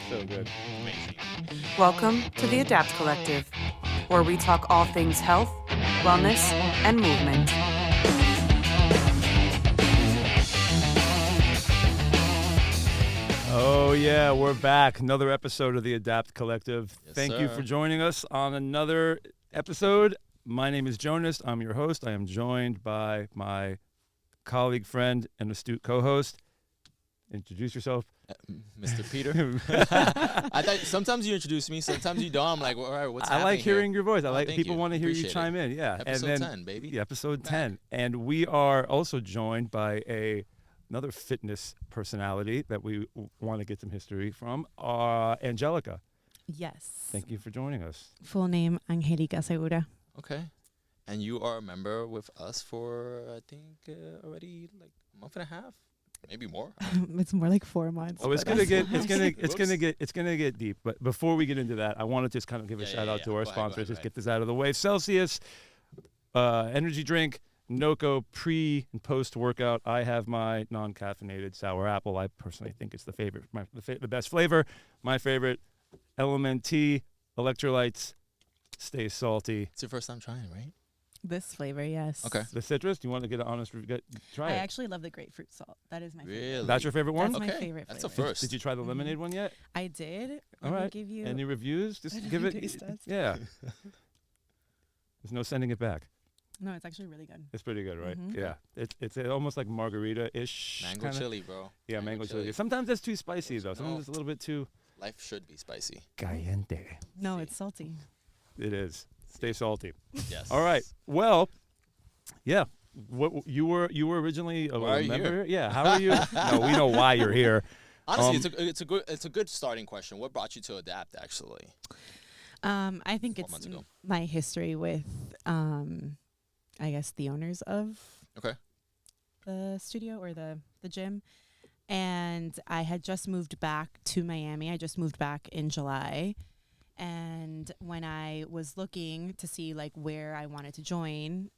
So good. Amazing. Welcome to the Adapt Collective, where we talk all things health, wellness, and movement. Oh, yeah, we're back. Another episode of the Adapt Collective. Yes, Thank you sir. for joining us on another episode. My name is Jonas. I'm your host. I am joined by my colleague, friend, and astute co-host. Introduce yourself. Mr. Peter. I thought sometimes you introduce me, sometimes you don't. I'm like, well, all right, what's I happening like hearing here? your voice. I Oh, like thank people you. want to hear you Appreciate chime in. Yeah. Episode 10, baby. Yeah, episode Back. 10. And we are also joined by another fitness personality that we want to get some history from, Angelica. Yes. Thank you for joining us. Full name, Angelica Segura. Okay. And you are a member with us for, I think, already like a month and a half, maybe more. It's more like 4 months. Oh, it's but gonna that's fine. it's gonna get deep. But before we get into that, I want to just kind of give a Yeah, shout yeah, out yeah. to our Go ahead, sponsors. go Just ahead. get this out of the way. Celsius, energy drink, NOCO pre and post workout. I have my non-caffeinated sour apple. I personally think it's the favorite, the best flavor. My favorite, LMNT, electrolytes, stay salty. It's your first time trying, right? This flavor, yes. Okay. The citrus. Do you want to get an honest? Try I it. actually love the grapefruit salt. That is my favorite. Really? That's your favorite one. That's my Okay, favorite that's a flavor. first. Did you try the lemonade one yet? I did. All Let me right. give you. Any reviews? Just Let give me it. taste test. Yeah. There's no sending it back. No, it's actually really good. It's pretty good, right? Mhm. Yeah. It's almost like margarita-ish. Mango kinda. chili, bro. Yeah, mango chili. Sometimes that's too spicy, though. Sometimes No. it's a little bit too Life should be spicy. caliente. No, See. it's salty. It is. Stay salty. Yes. All right. Well, yeah. What you were originally a Why are you member? here? Yeah. How are you? No, we know why you're here. Honestly, it's a good starting question. What brought you to Adapt, actually? I think 4 it's months ago. my history with, I guess, the owners of Okay. the studio or the gym. And I had just moved back to Miami. I just moved back in July. And when I was looking to see like where I wanted to join,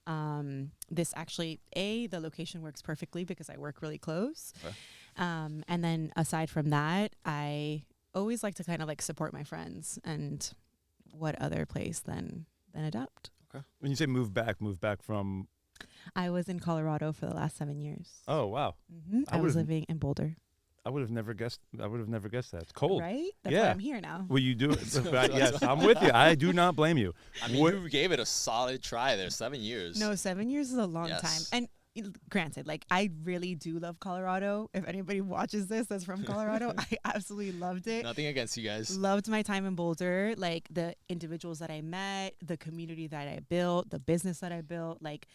this actually, the location works perfectly because I work really close. Okay. And then aside from that, I always like to kind of like support my friends, and what other place than Adapt. When you say move back from. I was in Colorado for the last 7 years. Oh wow. I I was would've- living in Boulder. I would have never guessed. that. It's cold. Right? That's Yeah. why I'm here now. Well, you do it. Yes, I'm with you. I do not blame you. I mean, What- you gave it a solid try there. 7 years. No, 7 years is a long Yes. time. And granted, like I really do love Colorado. If anybody watches this that's from Colorado, I absolutely loved it. Nothing against you guys. Loved my time in Boulder, like the individuals that I met, the community that I built, the business that I built, like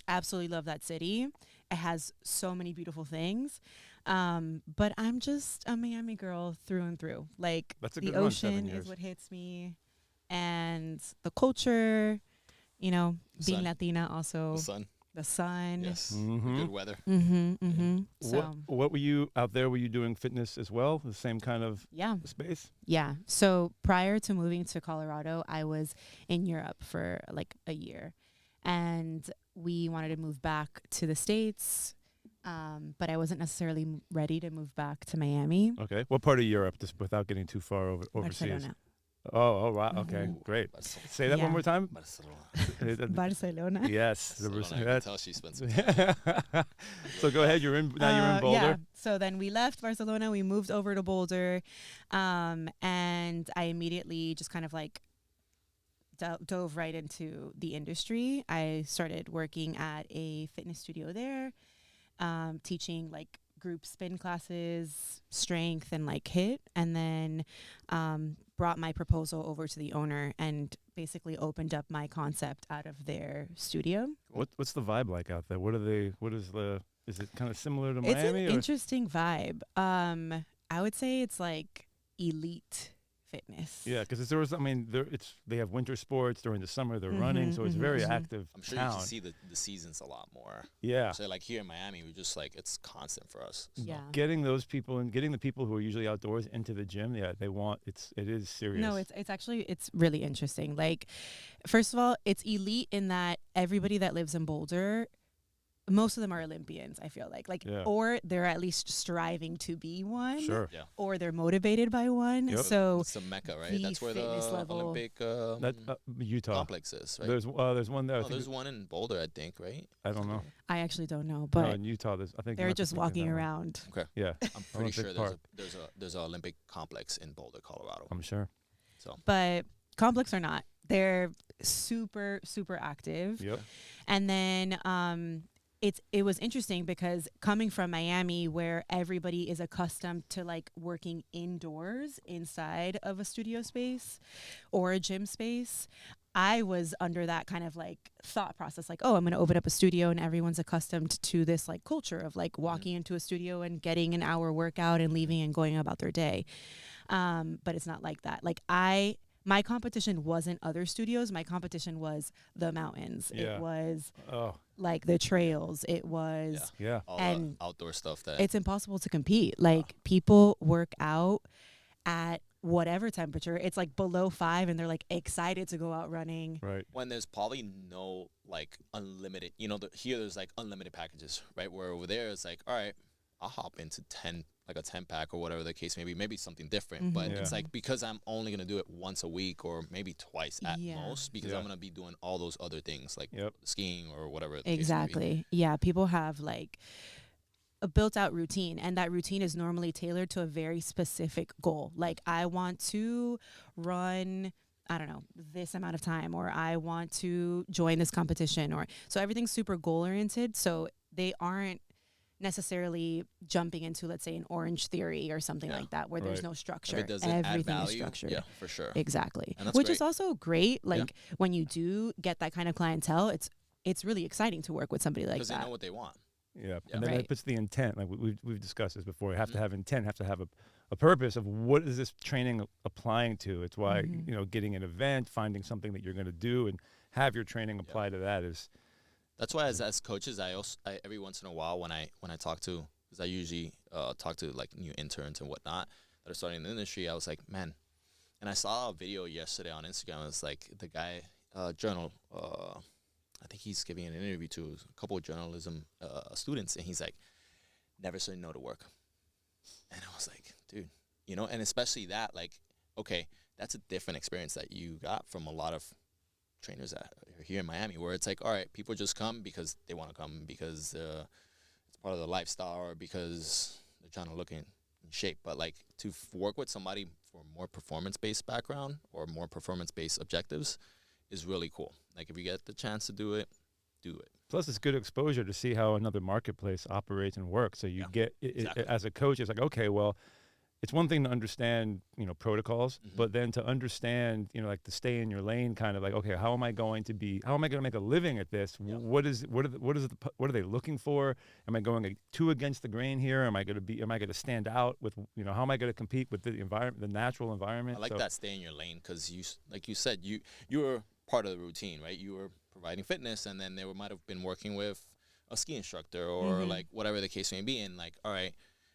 absolutely love that city. It has so many beautiful things. But I'm just a Miami girl through and through. Like That's a the good run, 7 ocean years. is what hits me, and the culture, being Sun. Latina also, The sun. the sun. Yes. Mhm. Good weather. So What were you out there? Were you doing fitness as well? The same kind of yeah. space? Yeah. So prior to moving to Colorado, I was in Europe for like a year, and we wanted to move back to the States. But I wasn't necessarily ready to move back to Miami. Okay. What part of Europe? Just without getting too far overseas. Barcelona. Oh, right. Okay, Mhm. great. Barcelona. Say that Yeah. one more time. Barcelona. Barcelona. Yes. Barcelona. I can That's- tell she spent some time. So go ahead. You're in Boulder. Yeah. So then we left Barcelona. We moved over to Boulder, and I immediately just kind of like dove right into the industry. I started working at a fitness studio there, teaching like group spin classes, strength, and like HIIT, and then brought my proposal over to the owner and basically opened up my concept out of their studio. What's the vibe like out there? Is it kind of similar to It's Miami? an interesting vibe. I would say it's like elite fitness. Yeah, because they have winter sports during the summer. They're running, so it's a very active I'm sure town. you can see the seasons a lot more. Yeah, So like here in Miami, we just like it's constant for us. So. Yeah. getting those people and getting the people who are usually outdoors into the gym. Yeah, it is serious. No, it's really interesting. Like, first of all, it's elite in that everybody that lives in Boulder most of them are Olympians, I feel like Yeah. or they're at least striving to be one, Sure. Yeah. or they're motivated by one. Yep. So It's the Mecca, right? the That's where the fitness level- Olympic That Utah. complex is, right? There's one there. I Oh, think there's one in Boulder, I think, right? I don't know. I actually don't know, No, but in Utah, there's I think you they're might be just thinking of walking that one. around. Okay. Yeah, I'm pretty Olympic sure Park. there's a Olympic complex in Boulder, Colorado. I'm sure. So But complex or not, they're super active. Yep. And then it was interesting because coming from Miami, where everybody is accustomed to like working indoors inside of a studio space or a gym space, I was under that kind of like thought process, like, oh, I'm going to open up a studio and everyone's accustomed to this like culture of like walking into a studio and getting an hour workout and leaving and going about their day. But it's not like that. Like my competition wasn't other studios. My competition was the mountains. Yeah. It was Oh, like the trails. It was, yeah. all And the outdoor stuff that it's impossible to compete. Like people work out at whatever temperature. It's like below 5 and they're like excited to go out running. Right. when there's probably no like unlimited, here there's like unlimited packages, right? Where over there it's like, all right, I'll hop into 10, like a 10 pack or whatever the case may be, maybe something different. But Yeah. it's like, because I'm only going to do it once a week or maybe twice at Yeah. most, because Yeah. I'm going to be doing all those other things like Yep. skiing or whatever. The case may be. Exactly. Yeah. People have like a built out routine, and that routine is normally tailored to a very specific goal. Like, I want to run, I don't know, this amount of time, or I want to join this competition, or so everything's super goal oriented. So they aren't necessarily jumping into, let's say, an Orange Theory or something Yeah. like that, where there's Right. no If structure. it doesn't add Everything is value, structured. yeah, for sure. Exactly. And that's Which is great. also great. Like when you do get that kind of clientele, it's really exciting to work with somebody like Because they that. know what they want. Yeah. Yeah. And then Right. it puts the intent. Like we've discussed this before. You have to Mhm. have intent. Have to have a purpose of what is this training applying to. It's why Mhm. getting an event, finding something that you're going to do, and have your training apply to that is. That's why as coaches, I every once in a while when I talk to, because I usually talk to like new interns and whatnot that are starting in the industry, I was like, man, and I saw a video yesterday on Instagram. It's like the guy, journal, I think he's giving an interview to a couple of journalism students, and he's like, never say no to work. And I was like, dude, and especially that, like, okay, that's a different experience that you got from a lot of trainers that are here in Miami, where it's like, all right, people just come because they want to come, because it's part of the lifestyle, or because they're trying to look in shape. But like to work with somebody for more performance-based background or more performance-based objectives is really cool. Like if you get the chance to do it, do it. Plus, it's good exposure to see how another marketplace operates and works. So you Yeah, get exactly. as a coach, it's like, okay, well, it's one thing to understand, protocols, Mhm. but then to understand, like to stay in your lane, kind of like, okay, how am I going to make a living at this? Yeah. What are they looking for? Am I going too against the grain here? Am I going to stand out with, how am I going to compete with the environment, the natural environment? I like that, stay in your lane, because like you said, you were part of the routine, right? You were providing fitness, and then they might have been working with a ski instructor or Mhm. like whatever the case may be, and like, all right,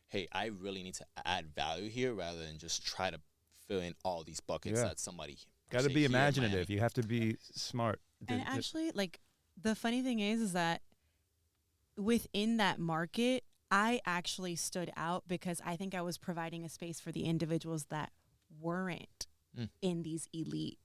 hey, I really need to add value here rather than just try to fill in all these buckets Yeah. that somebody. Got to say, be here in imaginative. Miami. You have to be smart. And actually, like, the funny thing is that within that market, I actually stood out because I think I was providing a space for the individuals that weren't Mm. in these elite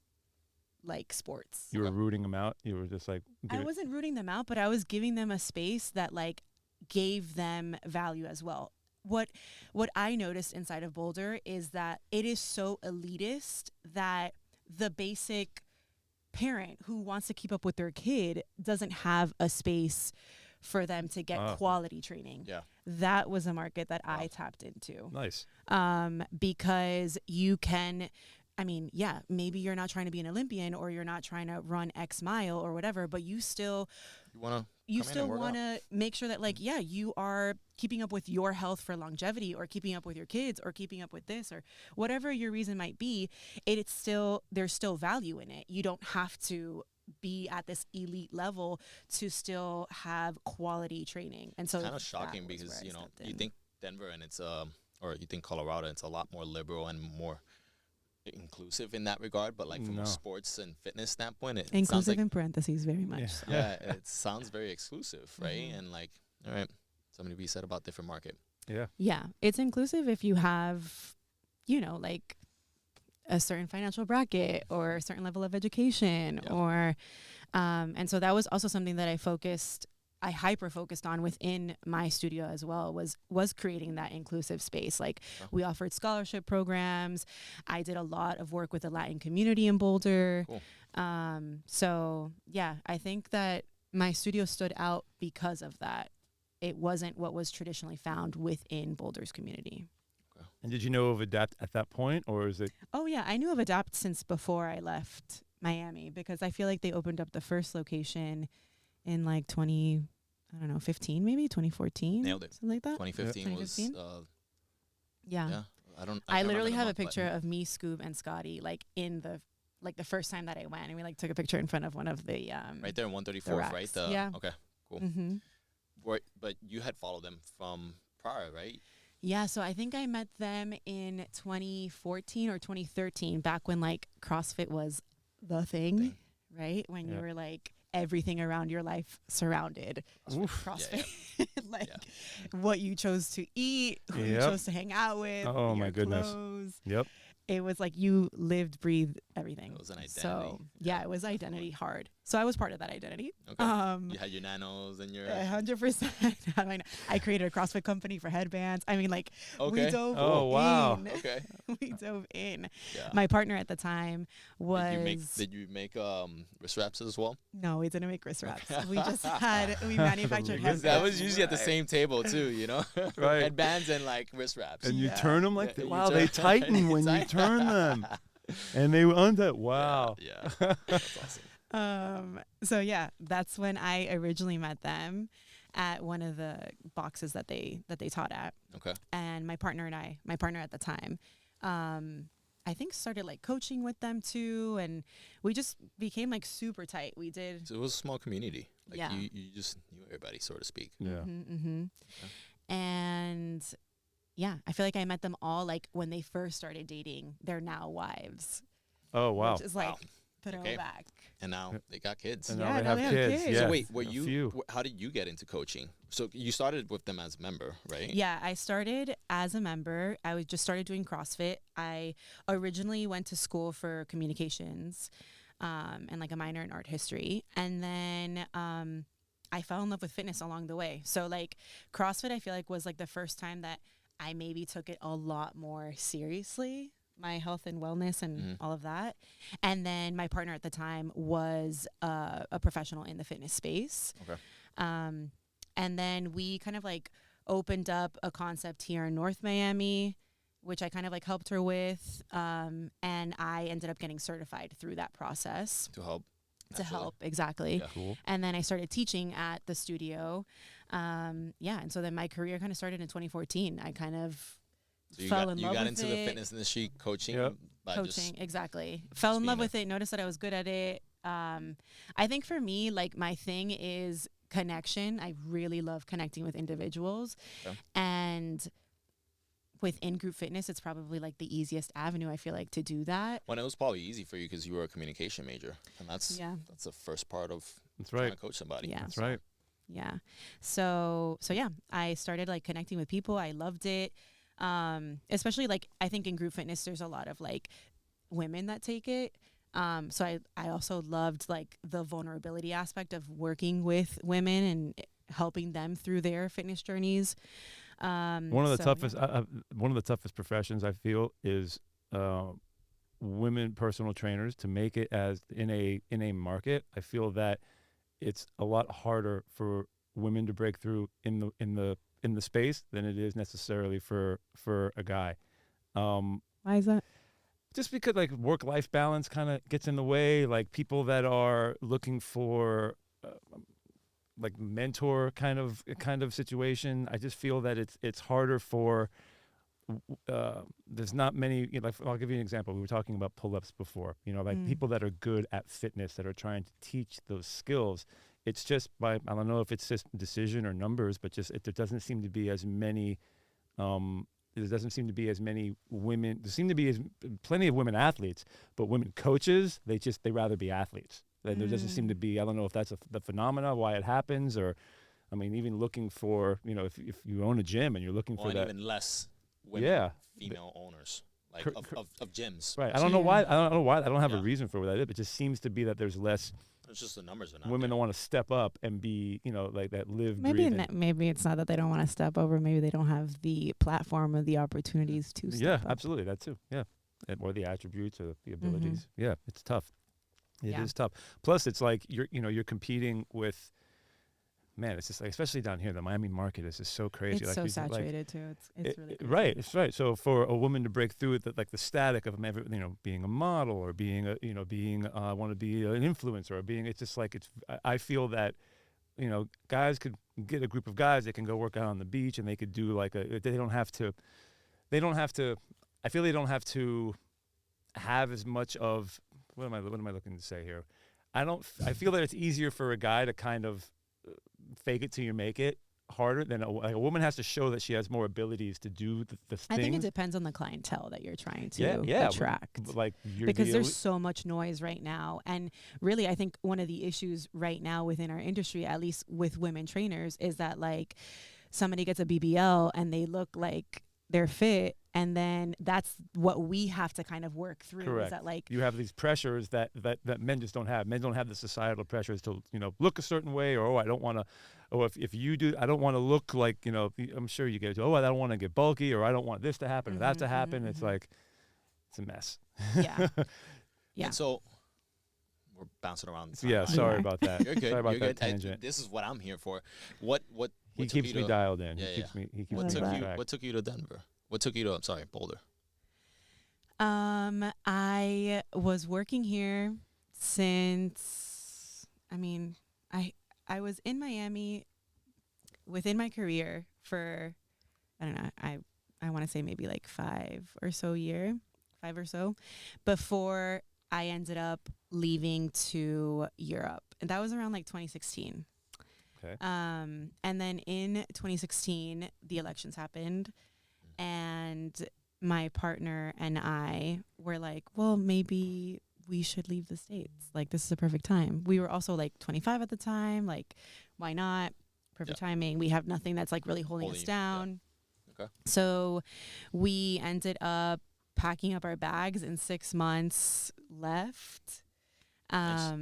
like sports. You were rooting them out. You were just like, I wasn't rooting them out, but I was giving them a space that like gave them value as well. What I noticed inside of Boulder is that it is so elitist that the basic parent who wants to keep up with their kid doesn't have a space for them to get quality training. Yeah. That was a market that I tapped into. nice. Because you can, I mean, yeah, maybe you're not trying to be an Olympian or you're not trying to run X mile or whatever, but you still You still want to make sure that like, yeah, you are keeping up with your health for longevity, or keeping up with your kids, or keeping up with this, or whatever your reason might be. There's still value in it. You don't have to be at this elite level to still have quality training. And so kind of that shocking, was because where I stepped you in. think Denver and it's or you think Colorado, it's a lot more liberal and more inclusive in that regard, but like from No. a sports and fitness standpoint, it sounds Inclusive like in parentheses, very much. Yeah. So. yeah, it sounds very exclusive, right? Mhm. And like, all right, something to be said about different market. Yeah. Yeah, it's inclusive if you have, like a certain financial bracket or a certain level of education, Yeah. or and so that was also something that I hyper focused on within my studio as well, was creating that inclusive space. Like Oh. we offered scholarship programs. I did a lot of work with the Latin community in Boulder. Cool. So yeah, I think that my studio stood out because of that. It wasn't what was traditionally found within Boulder's community. And did you know of Adapt at that point, or is it? Oh yeah, I knew of Adapt since before I left Miami, because I feel like they opened up the first location in like 15 maybe 2014. Nailed it. Something like that. 2015 was 2015? Yeah. yeah. I I can't literally remember have the a month, but picture of me, Scoob, and Scotty like in the first time that I went, and we like took a picture in front of one of the right there in 134th, right? racks. Yeah. Okay. Cool. Mm-hmm. But you had followed them from prior, right? Yeah, so I think I met them in 2014 or 2013, back when like CrossFit was the thing, right? When you Yeah. were like everything around your life surrounded Oof. CrossFit. Yeah, Like what you chose to eat, who you Yep. chose to hang out with, Oh, my your goodness. clothes. Yep. It was like you lived, breathed everything. It was an So identity. yeah, it was identity hard. So I was part of that identity. Okay. You had your nanos and your 100%. I created a CrossFit company for headbands. I mean, like we okay. dove Oh, wow. in. Okay. We dove in. Yeah. My partner at the time was Did you make wrist wraps as well? no, we didn't make wrist wraps. We just we manufactured Because headbands. That was usually at the same table too, you know? Right. Headbands and like wrist wraps. And you Yeah. turn them like Yeah, you wow, turn- they tighten when you Tight- turn them, and they undo. Wow. Yeah. That's awesome. So yeah, that's when I originally met them at one of the boxes that they taught at. Okay. And my partner at the time, I think started like coaching with them too, and we just became like super tight. We did. So it was a small community. Like Yeah. you just knew everybody, so to speak. Yeah. Mm-hmm. And yeah, I feel like I met them all like when they first started dating their now wives. Oh wow. Which is like Wow. throwback. And now they got kids. And Yeah, now they now have they have kids. kids. Yeah. So wait, a few. how did you get into coaching? So you started with them as a member, right? Yeah, I started as a member. I was just started doing CrossFit. I originally went to school for communications, and like a minor in art history. And then I fell in love with fitness along the way. So like CrossFit, I feel like was like the first time that I maybe took it a lot more seriously, my health and wellness and all of that. And then my partner at the time was a professional in the fitness space. Okay. And then we kind of like opened up a concept here in North Miami, which I kind of like helped her with. And I ended up getting certified through that process To help. to actually. help. Exactly. Yeah. Cool. And then I started teaching at the studio. Yeah. And so then my career kind of started in 2014. I kind of So fell in love got with into it. the fitness industry coaching Yep. by Coaching. just Exactly. Fell in love being with it. Noticed that I was good at it. I think for me, like my thing is connection. I really love connecting with individuals. Okay. And with in-group fitness, it's probably like the easiest avenue, I feel like, to do that. Well, it was probably easy for you because you were a communication major, and that's Yeah. the first part of That's trying right. to coach somebody. Yeah. That's right. Yeah. So yeah, I started like connecting with people. I loved it. Especially like I think in group fitness there's a lot of like women that take it. So I also loved like the vulnerability aspect of working with women and helping them through their fitness journeys. One of the so, toughest, yeah. one of the toughest professions I feel is women personal trainers. To make it as in a market, I feel that it's a lot harder for women to break through in the space than it is necessarily for a guy. Why is that? Just because like work-life balance kind of gets in the way, like people that are looking for like mentor kind of situation. I just feel that it's harder for there's not many, like I'll give you an example. We were talking about pull-ups before, like people that are good at fitness that are trying to teach those skills. It's just by, I don't know if it's just decision or numbers, but just there doesn't seem to be as many there doesn't seem to be as many women. There seem to be plenty of women athletes, but women coaches, they rather be athletes. There doesn't seem to be. I don't know if that's the phenomena, why it happens, or I mean, even looking for, if you own a gym and you're looking for that, even less women, female owners. Like of gyms. Right. I don't know why. I don't know why. I don't have a reason for that. It just seems to be that there's less. It's just the numbers are not. Women don't want to step up and be, like that live. Maybe it's not that they don't want to step over. Maybe they don't have the platform or the opportunities to. Step up. Absolutely. That too. Yeah. Or the attributes or the abilities. Yeah. It's tough. It is tough. Plus, it's like you're competing with. Man, it's just like, especially down here, the Miami market is just so crazy. It's like so saturated too. It's really crazy. Right. It's right. So for a woman to break through it, like the static of being a model or being I want to be an influencer or it's just like I feel that, guys could get a group of guys that can go work out on the beach and they could do I feel they don't have to have as much of what am I looking to say here? I feel that it's easier for a guy to kind of fake it till you make it harder than a woman has to show that she has more abilities to do the things. I think it depends on the clientele that you're trying to attract. Because there's so much noise right now. And really, I think one of the issues right now within our industry, at least with women trainers, is that like somebody gets a BBL and they look like they're fit, and then that's what we have to kind of work through. Correct. Is that like you have these pressures that men just don't have. Men don't have the societal pressures to look a certain way, or I don't want to, or if you do, I don't want to look like I'm sure you get it. I don't want to get bulky, or I don't want this to happen or that to happen. It's like it's a mess. Yeah. Yeah. And so we're bouncing around. Yeah, sorry about that. You're good. Sorry about You're that good. tangent. This is what I'm here for. What he keeps me dialed in. Yeah, he keeps me what on took track. What took you to Denver? What took you to Boulder? I was working here since I was in Miami within my career for I don't know, I want to say maybe like 5 or so before I ended up leaving to Europe. And that was around like 2016. Okay. And then in 2016, the elections happened, and my partner and I were like, well, maybe we should leave the States. Like, this is a perfect time. We were also like 25 at the time. Like, why not? Perfect timing. We have nothing that's like really holding us down. Yeah. Okay. So we ended up packing up our bags in 6 months, left. Nice.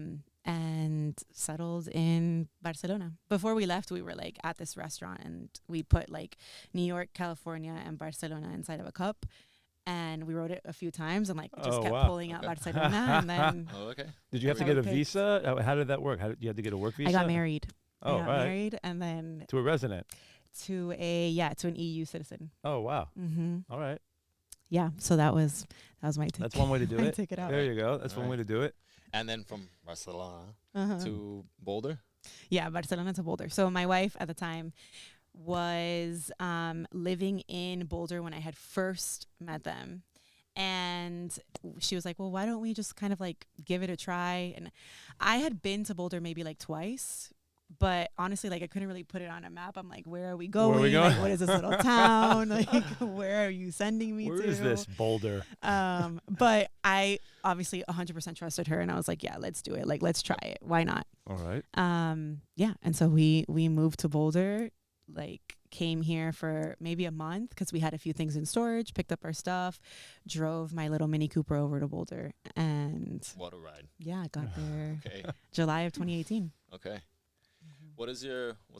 And settled in Barcelona. Before we left, we were like at this restaurant, and we put like New York, California, and Barcelona inside of a cup, and we wrote it a few times, and like just kept pulling out Barcelona, and then. Oh, okay. Did you have to get a visa? How did that work? You had to get a work visa? I got married. Oh, I got married, and then to a resident. To an EU citizen. Oh wow. Mm-hmm. All right. Yeah. So that was my ticket. That's one way to do it. Ticket out. There you go. That's one way to do it. And then from Barcelona to Boulder? Yeah, Barcelona to Boulder. So my wife at the time was living in Boulder when I had first met them. And she was like, well, why don't we just kind of like give it a try? And I had been to Boulder maybe like twice. But honestly, like I couldn't really put it on a map. I'm like, where are we going? Where are we going? Like, what is this little town? Like, where are you sending me to? Where is this Boulder? But I obviously 100% trusted her, and I was like, yeah, let's do it. Like, let's try it. Why not? All right. Yeah. And so we moved to Boulder, like came here for maybe a month because we had a few things in storage, picked up our stuff, drove my little Mini Cooper over to Boulder, and what a ride. Yeah, I got there Okay. July of 2018. Okay. What's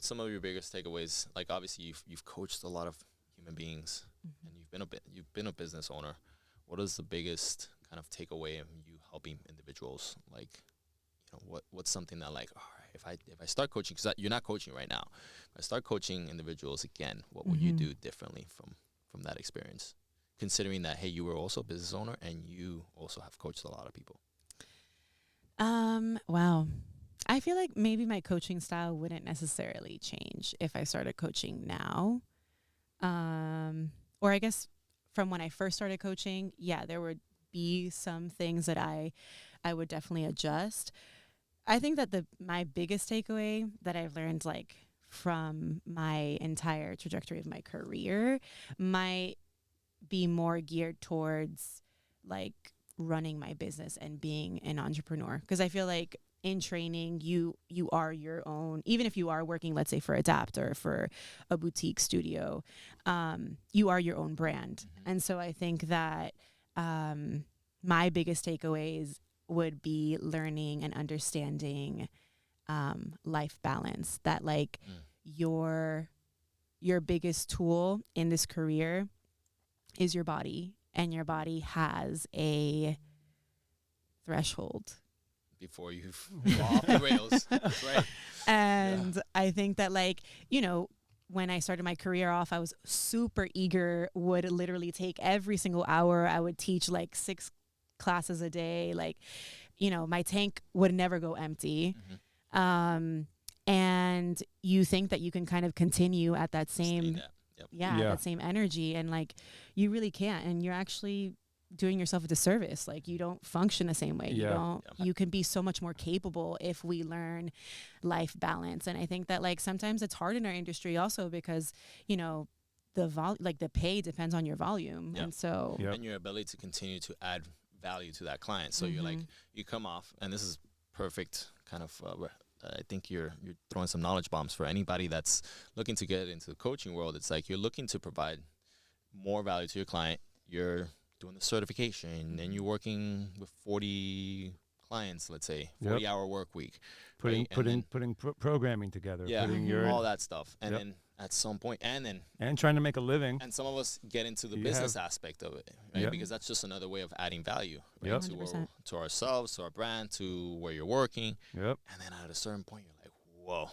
some of your biggest takeaways? Like, obviously you've coached a lot of human beings, and you've been a business owner. What is the biggest kind of takeaway of you helping individuals? Like, what's something that like, all right, if I start coaching, because you're not coaching right now, if I start coaching individuals again, what would you do differently from that experience? Considering that, hey, you were also a business owner and you also have coached a lot of people. Wow. I feel like maybe my coaching style wouldn't necessarily change if I started coaching now. Or I guess from when I first started coaching, yeah, there would be some things that I would definitely adjust. I think that my biggest takeaway that I've learned like from my entire trajectory of my career, my be more geared towards like running my business and being an entrepreneur, because I feel like in training you are your own, even if you are working, let's say, for Adapt or for a boutique studio, you are your own brand. And so I think that my biggest takeaways would be learning and understanding life balance, that like your biggest tool in this career is your body, and your body has a threshold before you fall off the rails. That's right. And I think that, like, you know, when I started my career off, I was super eager, would literally take every single hour. I would teach like 6 classes a day. Like, you know, my tank would never go empty. And you think that you can kind of continue at that same, that same energy. And like, you really can't. And you're actually doing yourself a disservice. Like, you don't function the same way. You can be so much more capable if we learn life balance. And I think that like sometimes it's hard in our industry also because, you know, the pay depends on your volume. And so and your ability to continue to add value to that client. So you're like, you come off, and this is perfect kind of I think you're throwing some knowledge bombs for anybody that's looking to get into the coaching world. It's like you're looking to provide more value to your client. You're doing the certification, and you're working with 40 clients, let's say, 40-hour work week. Putting programming together. Putting all that stuff. And then at some point, and trying to make a living. And some of us get into the business aspect of it, right? Because that's just another way of adding value, right? To ourselves, to our brand, to where you're working. And then at a certain point, you're like, whoa,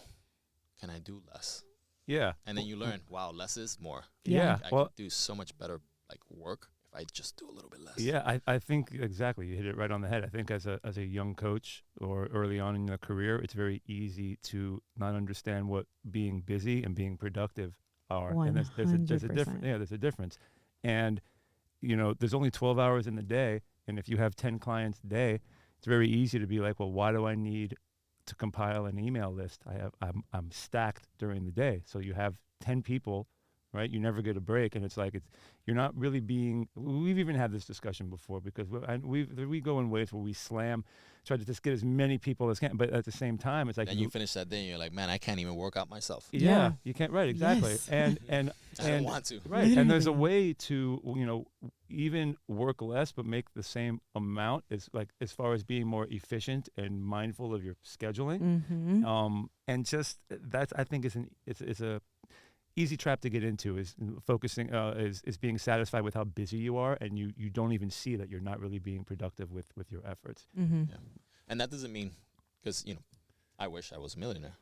can I do less? And then you learn, wow, less is more. I can do so much better like work if I just do a little bit less. I think exactly. You hit it right on the head. I think as a young coach or early on in your career, it's very easy to not understand what being busy and being productive are. 100%. And there's a difference. There's a difference. And you know, there's only 12 hours in the day, and if you have 10 clients a day, it's very easy to be like, well, why do I need to compile an email list? I'm stacked during the day. So you have 10 people, right? You never get a break, and it's like you're not really being. We've even had this discussion before because we go in ways where we try to just get as many people as can, but at the same time, it's like. And you finish that day, and you're like, man, I can't even work out myself. Yeah, you can't. Right, exactly. Yes. And I don't want to. Right, literally. And there's a way to even work less but make the same amount as far as being more efficient and mindful of your scheduling. And just that's, I think, it's a easy trap to get into, is focusing is being satisfied with how busy you are, and you don't even see that you're not really being productive with your efforts. And that doesn't mean, because I wish I was a millionaire.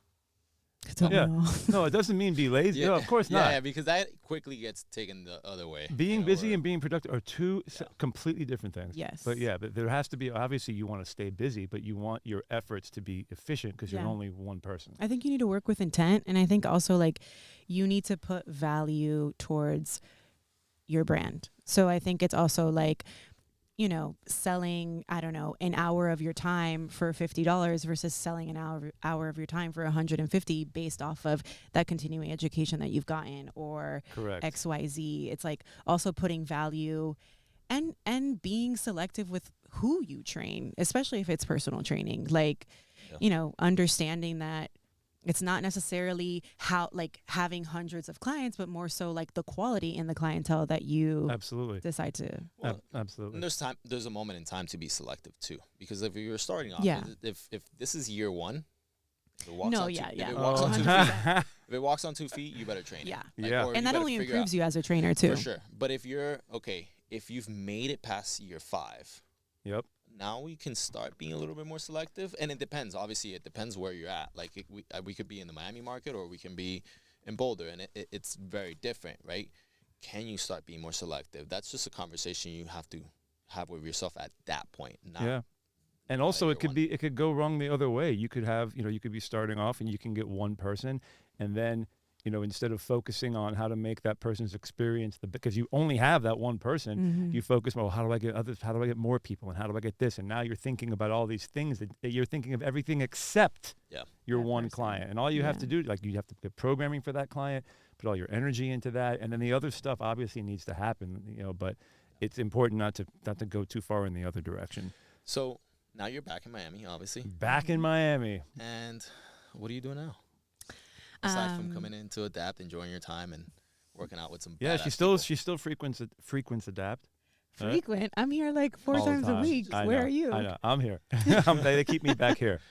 No, it doesn't mean be lazy. No, of course not. Yeah, because that quickly gets taken the other way. Being busy and being productive are two completely different things. Yes. But but there has to be, obviously you want to stay busy, but you want your efforts to be efficient because you're only one person. I think you need to work with intent, and I think also like you need to put value towards your brand. So I think it's also like, selling, I don't know, an hour of your time for $50 versus selling an hour of your time for $150 based off of that continuing education that you've gotten, or Correct. XYZ. It's like also putting value and being selective with who you train, especially if it's personal training. Like, understanding that it's not necessarily having hundreds of clients, but more so like the quality in the clientele that you decide to. Absolutely. And there's a moment in time to be selective too, because if you're starting off, if this is year one, if it walks on 2 feet, you better train it. And that only improves you as a trainer too. For sure. But if you've made it past year 5, now we can start being a little bit more selective. And it depends. Obviously, it depends where you're at. Like, we could be in the Miami market, or we can be in Boulder, and it's very different, right? Can you start being more selective? That's just a conversation you have to have with yourself at that point. And also, it could go wrong the other way. You could have, you could be starting off, and you can get one person, and then instead of focusing on how to make that person's experience, because you only have that one person, you focus, well, how do I get others? How do I get more people? And how do I get this? And now you're thinking about all these things that you're thinking of everything except your one client. And all you have to do, like, you have to get programming for that client, put all your energy into that, and then the other stuff obviously needs to happen, but it's important not to go too far in the other direction. So now you're back in Miami, obviously. Back in Miami. And what are you doing now? Aside from coming in to Adapt, enjoying your time and working out with some Yeah, badass she still frequents Adapt. Frequent. I'm here like 4 All the times a time. week. I Where know, are you? I know. I'm here. They keep me back here.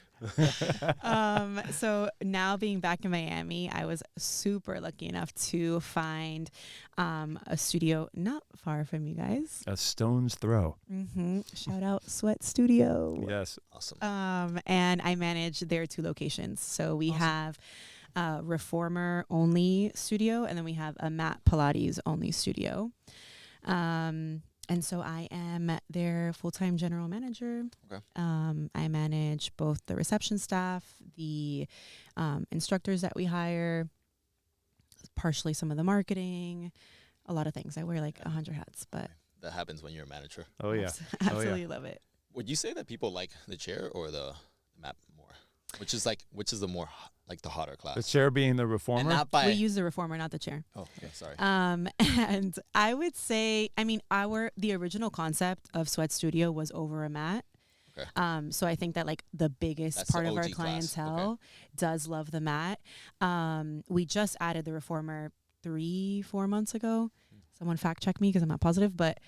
So now being back in Miami, I was super lucky enough to find a studio not far from you guys. A stone's throw. Shout out Sweat Studio. Yes. Awesome. And I manage their 2 locations. So we have a reformer only studio, and then we have a mat Pilates only studio. And so I am their full-time general manager. Okay. I manage both the reception staff, the instructors that we hire, partially some of the marketing, a lot of things. I wear like 100 hats, but That happens when you're a manager. Oh yeah. absolutely love it. Would you say that people like the chair or the mat more? Which is the more like the hotter class? The chair being the reformer. And not by We use the reformer, not the chair. Oh, okay, sorry. And I would say, the original concept of Sweat Studio was over a mat. Okay. So I think that like the biggest That's the part of our OG class. clientele does love the mat. We just added the reformer 3-4 months ago. Someone fact check me because I'm not positive, but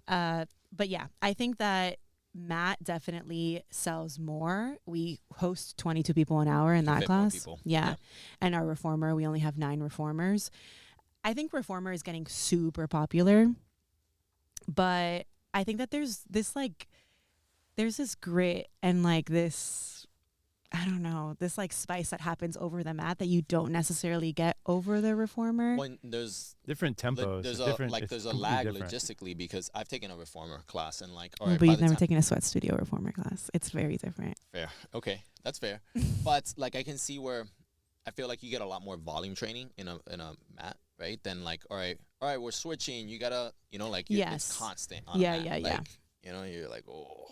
yeah, I think that mat definitely sells more. We host 22 people an hour in that fit more class. people. Yeah. Yeah. And our reformer, we only have 9 reformers. I think reformer is getting super popular, but I think that there's this grit and like this, I don't know, this like spice that happens over the mat that you don't necessarily get over the reformer. When there's different tempos. there's it's a completely lag different. logistically because I've taken a reformer class and like all Well, right, but by you've the never time- taken a Sweat Studio reformer class. It's very different. Fair. Okay, that's fair. But like I can see where I feel like you get a lot more volume training in a mat, right? Than like all right, we're switching. You gotta, like Yes. it's constant. On Yeah, a mat. yeah, yeah. Like, you're like, oh.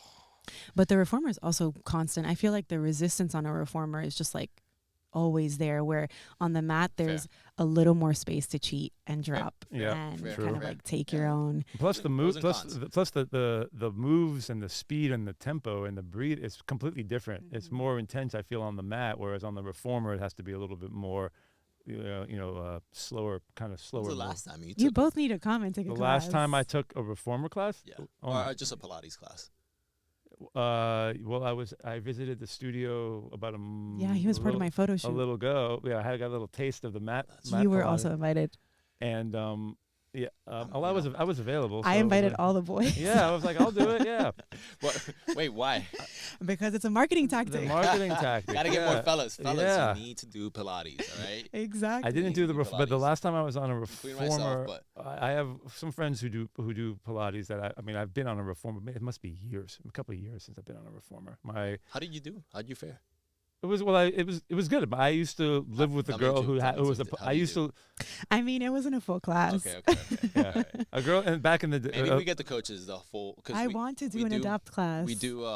But the reformer is also constant. I feel like the resistance on a reformer is just like always there, where on the mat there's a little more space to cheat and drop Yeah, and fair, kind of fair. like take your own. Plus the move, Pros and plus the moves and the speed and the tempo and the breathe is completely different. It's more intense, I feel, on the mat, whereas on the reformer it has to be a little bit more, slower, kind of slower. When's the move. last time you You took? both need to come and take The a last class. time I took a reformer class, Yeah. oh Or my- just a Pilates class. well, I visited the studio about Yeah, he was part of my photo a shoot. little ago. Yeah, I got a little taste of the mat. You were Pilates. also invited. And you I was available. I so invited like- all the boys. Yeah, I was like, I'll do it. Yeah, What? Wait, why? because it's a marketing the tactic. marketing tactic. Gotta get yeah. more fellas. Yeah. You need to do Pilates, all right? Exactly. I didn't do the but the Pilates. last time I was on a Including myself, reformer, but- I have some friends who do Pilates that I've been on a reformer. It must be years, a couple of years since I've been on a reformer. How did you do? How'd you fare? It was good. I used to live with a Tell me girl too, tell me who was too. a How I do you used do? to I mean, it wasn't a full class. Okay. yeah Alright. a girl and back in the day. Maybe we get the coaches the full. Cause I we, want to we do an do- adopt class. We do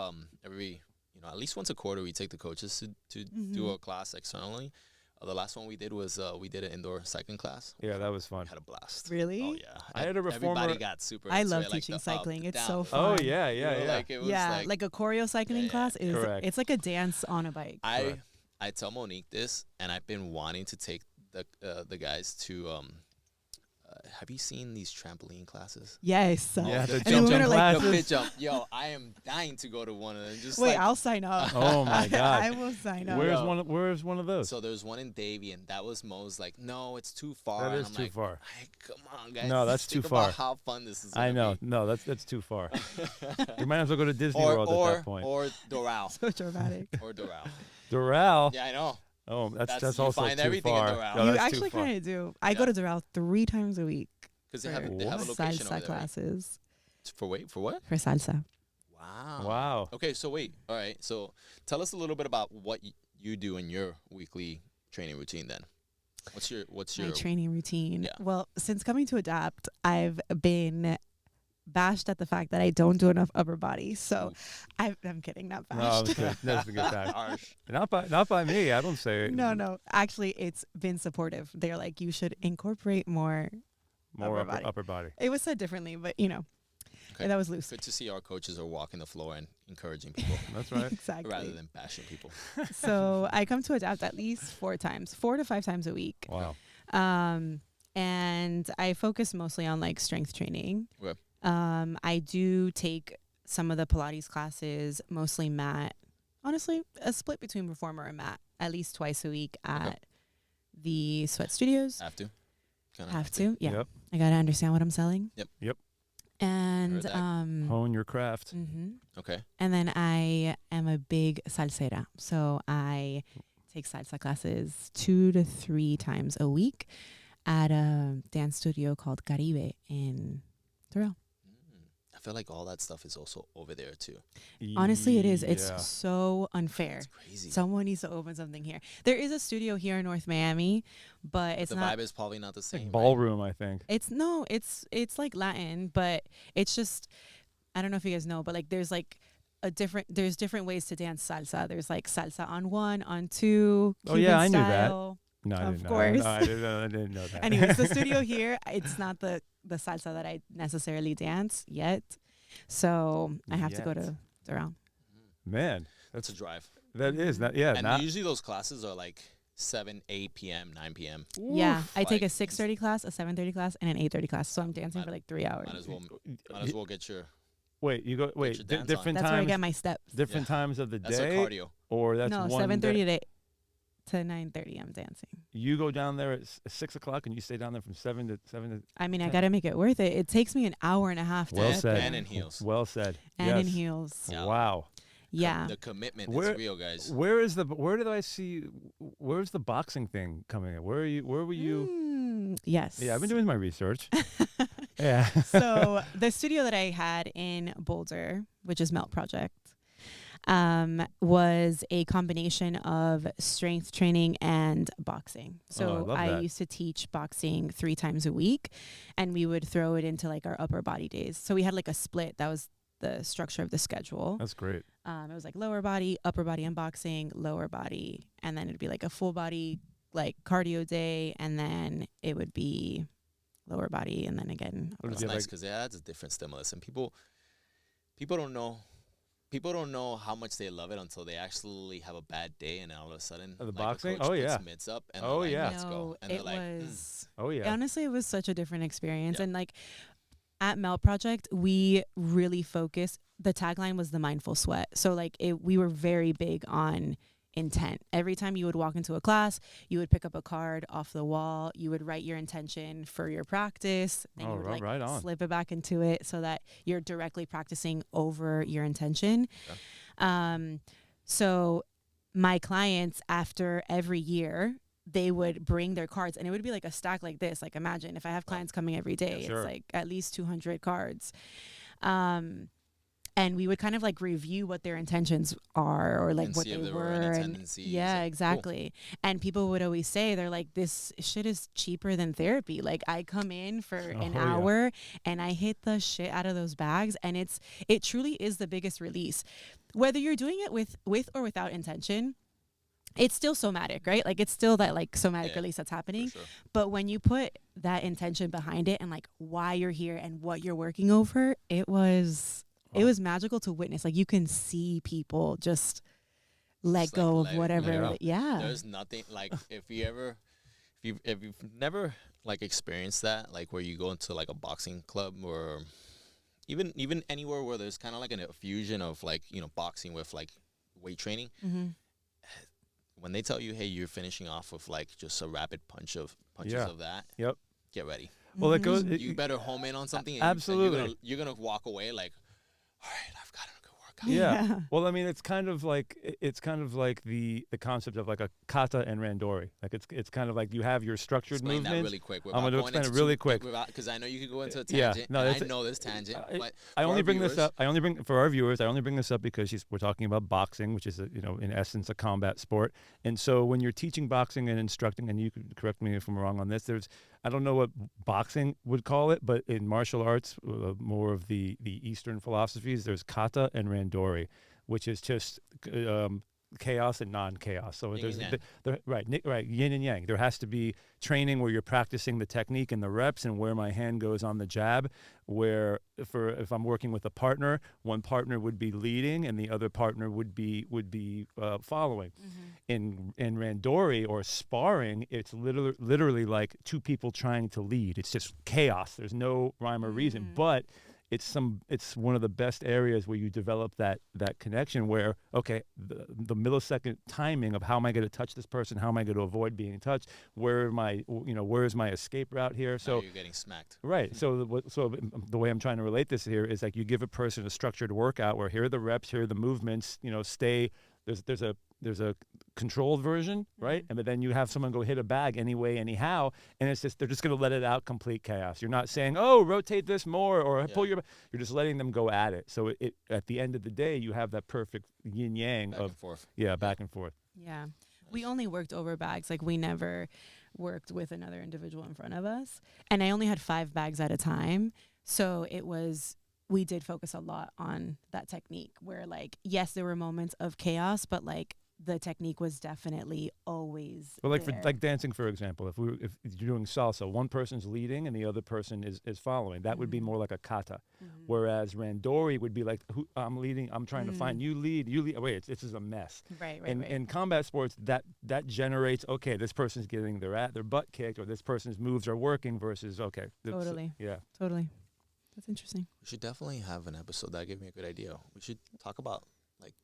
every at least once a quarter we take the coaches to do a class externally. The last one we did was we did an indoor cycling class. Yeah, that was fun. We had a blast. Really? Oh yeah. I had a reformer- Everybody got super. I into love it, like teaching the up, cycling. the It's down, so the- fun. Oh yeah, you yeah, know, yeah. Like it was Yeah, like a choreo cycling yeah. class is Correct. it's like a dance on a bike. I tell Monique this, and I've been wanting to take the guys to. Have you seen these trampoline classes? Yes. Yeah, the and jump the women are like, classes. The fit jump. Yo, I am dying to go to one of them. Just wait, like, I'll sign up. Oh my god. I will sign up. Where's Yo. where's one of those? So there's one in Davie, and that was Mo's like, no, it's too far. That and is I'm too like, far. "Hey, come on, guys. No, that's Think too about far. how fun this is. I gonna know. be." No, that's too far. You might as well go to Disney World or at that point. or Doral. So dramatic. Or Doral. Doral. Yeah, I know. Oh, that's You also find too everything in far. Doral. No, You that's too actually far. kind of do. I go to Doral 3 times a week Because for they have a location salsa over there. Right? classes. For what? For salsa. Wow. Wow. Okay, so wait. All right. So tell us a little bit about what you do in your weekly training routine. Then, what's your My training routine. Yeah. Well, since coming to Adapt, I've been bashed at the fact that I don't do enough upper body. So I'm kidding, not No, bashed. that's a good time. Harsh. Not by me. I don't say it. No. Actually, it's been supportive. They're like, you should incorporate more More upper body. upper body. It was said differently, but Okay. that was loose. Good to see our coaches are walking the floor and encouraging people That's right. Exactly. rather than bashing people. So I come to Adapt at least 4 to 5 times a week. Wow. And I focus mostly on like strength training. Okay. I do take some of the Pilates classes, mostly mat. Honestly, a split between reformer and mat, at least twice a week at the Sweat Studios. Have to. Kinda Have to, yeah. Yep. I gotta understand what I'm selling. Yep. And Heard that. Hone your craft. Okay. and then I am a big salsera, so I take salsa classes 2 to 3 times a week at a dance studio called Caribe in Doral. I feel like all that stuff is also over there too. Honestly, it is. Yeah. It's so unfair. It's crazy. Someone needs to open something here. There is a studio here in North Miami, but it's the not. vibe is probably not the It's same. like right? ballroom, I think. It's like Latin, but it's just, I don't know if you guys know, but like there's different ways to dance salsa. There's like salsa on 1, on 2. Oh, yeah, I knew that. style. No, I Of didn't know. course. No, I didn't know that. Anyways, the studio here, it's not the salsa that I necessarily dance yet. So I have to go Yet. to Doral. Man, That's a drive. that is not. Yeah, And not. usually those classes are like 7, 8 p.m., 9 p.m. Yeah, I take a Like, 6:30 class, a 7:30 class, and an 8:30 class. So I'm dancing for like 3 hours. Might as well get your. Wait, you go. Wait, your dance on. different That's where I times. get my steps. Different times of the That's day, a cardio. or that's No, one 7:30 day? to 9:30. I'm dancing. You go down there at 6 o'clock, and you stay down there from 7 to. I mean, I Okay. gotta make it worth it. It takes me an hour and a half to Well get said. there. And in heels. Well said. And yes. in heels. Yeah. Wow. Yeah. The commitment Where- is real, guys. Where did I see? Where's the boxing thing coming in? Where were you? Yes. Yeah, I've been doing my research. Yeah. So the studio that I had in Boulder, which is Melt Project, was a combination of strength training and boxing. So love I that. used to teach boxing 3 times a week, and we would throw it into like our upper body days. So we had like a split. That was the structure of the schedule. That's great. It was like lower body, upper body and boxing, lower body, and then it'd be like a full body like cardio day, and then it would be lower body, and then again. What It's is it, nice like- because it adds a different stimulus, and people don't know. People don't know how much they love it until they actually have a bad day, and then all of a sudden, The like, a boxing? coach Oh, puts yeah. mitts up, and Oh, they're like, yeah. let's go, No, and they're it like, was. Oh yeah. Honestly, it was such a different experience. Yeah. And like at Melt Project, we really focused. The tagline was the mindful sweat. So like we were very big on intent. Every time you would walk into a class, you would pick up a card off the wall. You would write your intention for your practice. And Oh, you would like right on. slip it back into it so that you're directly practicing over your intention. So my clients, after every year, they would bring their cards, and it would be like a stack like this. Like imagine if I have clients coming every day, Sure. it's like at least 200 cards. And we would kind of like review what their intentions are, or like And what see if they they were were. in And attendance. yeah, Cool. exactly. And people would always say, they're like, this shit is cheaper than therapy. Like I come in for an Oh, yeah. hour and I hit the shit out of those bags, and it truly is the biggest release. Whether you're doing it with or without intention, it's still somatic, right? Like it's still that like somatic Yeah, release that's happening. For sure. But when you put that intention behind it and like why you're here and what you're working over, it was magical to witness. Like you can see people just let Just, like, go let of it whatever. go. Yeah. There's nothing like if you've never like experienced that, like where you go into like a boxing club or even anywhere where there's kind of like a fusion of like boxing with like weight training. Mm-hmm. When they tell you, hey, you're finishing off with like just a rapid punches Yeah. of that, Yep. get ready. Well, it goes. Mm-hmm. it- You better home in on something. And Absolutely. you're gonna walk away like, all right, I've got a good God. Yeah. Well, I mean, it's kind of like the concept of like a kata and randori. Like it's kind of like you have your structured Explain that movements. really quick. I'm going to explain it really quick Because I know you could go into a Yeah, tangent. no, and it's- I know this tangent. But I for only our bring this viewers- up. I only bring for our viewers. I only bring this up because we're talking about boxing, which is in essence a combat sport. And so when you're teaching boxing and instructing, and you can correct me if I'm wrong on this, I don't know what boxing would call it, but in martial arts, more of the Eastern philosophies, there's kata and randori, which is just chaos and non-chaos. So Yin there's and right, yin and yang. There has to be training where you're practicing the technique and the reps and where my hand goes on the jab. Where if I'm working with a partner, one partner would be leading and the other partner would be following. In randori or sparring, it's literally like two people trying to lead. It's just chaos. There's no rhyme or reason, but it's one of the best areas where you develop that connection where, okay, the millisecond timing of how am I going to touch this person, how am I going to avoid being touched, where is my escape route here? So you're getting smacked. Right. So the way I'm trying to relate this here is like you give a person a structured workout where here are the reps, here are the movements, stay. There's a controlled version, right? And but then you have someone go hit a bag anyway, anyhow, and it's just they're just going to let it out, complete chaos. You're not saying, oh, rotate this more or pull your. You're just letting them go at it. So it at the end of the day, you have that perfect yin yang Back of and forth. Yeah, back and forth. Yeah. We only worked over bags. Like we never worked with another individual in front of us. And I only had 5 bags at a time. So we did focus a lot on that technique where like, yes, there were moments of chaos, but like the technique was definitely always Well, like there. for dancing, for example, if you're doing salsa, one person's leading and the other person is following. That would be more like a kata. Whereas randori would be like, I'm leading, I'm trying to find you lead. Wait, this is a mess. Right. In combat sports, that generates, okay, this person's getting their butt kicked or this person's moves are working versus, okay. Totally. Yeah. Totally. That's interesting. We should definitely have an episode that gave me a good idea. We should talk about like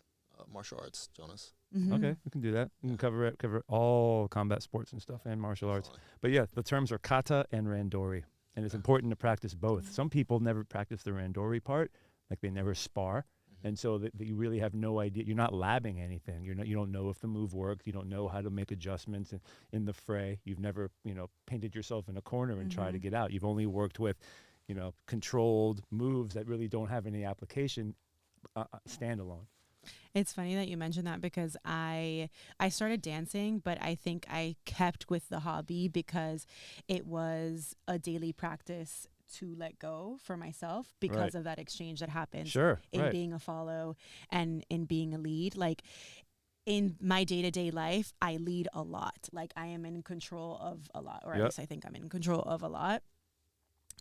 martial arts, Jonas. Okay, we can do that. We can cover all combat sports and stuff and martial arts. But yeah, the terms are kata and randori. And it's important to practice both. Some people never practice the randori part, like they never spar. And so that you really have no idea. You're not labbing anything. You don't know if the move worked. You don't know how to make adjustments in the fray. You've never, painted yourself in a corner and tried to get out. You've only worked with, controlled moves that really don't have any application standalone. It's funny that you mentioned that because I started dancing, but I think I kept with the hobby because it was a daily practice to let go for myself because of that exchange that happens in being a follow and in being a lead. Like in my day-to-day life, I lead a lot. Like I am in control of a lot, or at least I think I'm in control of a lot,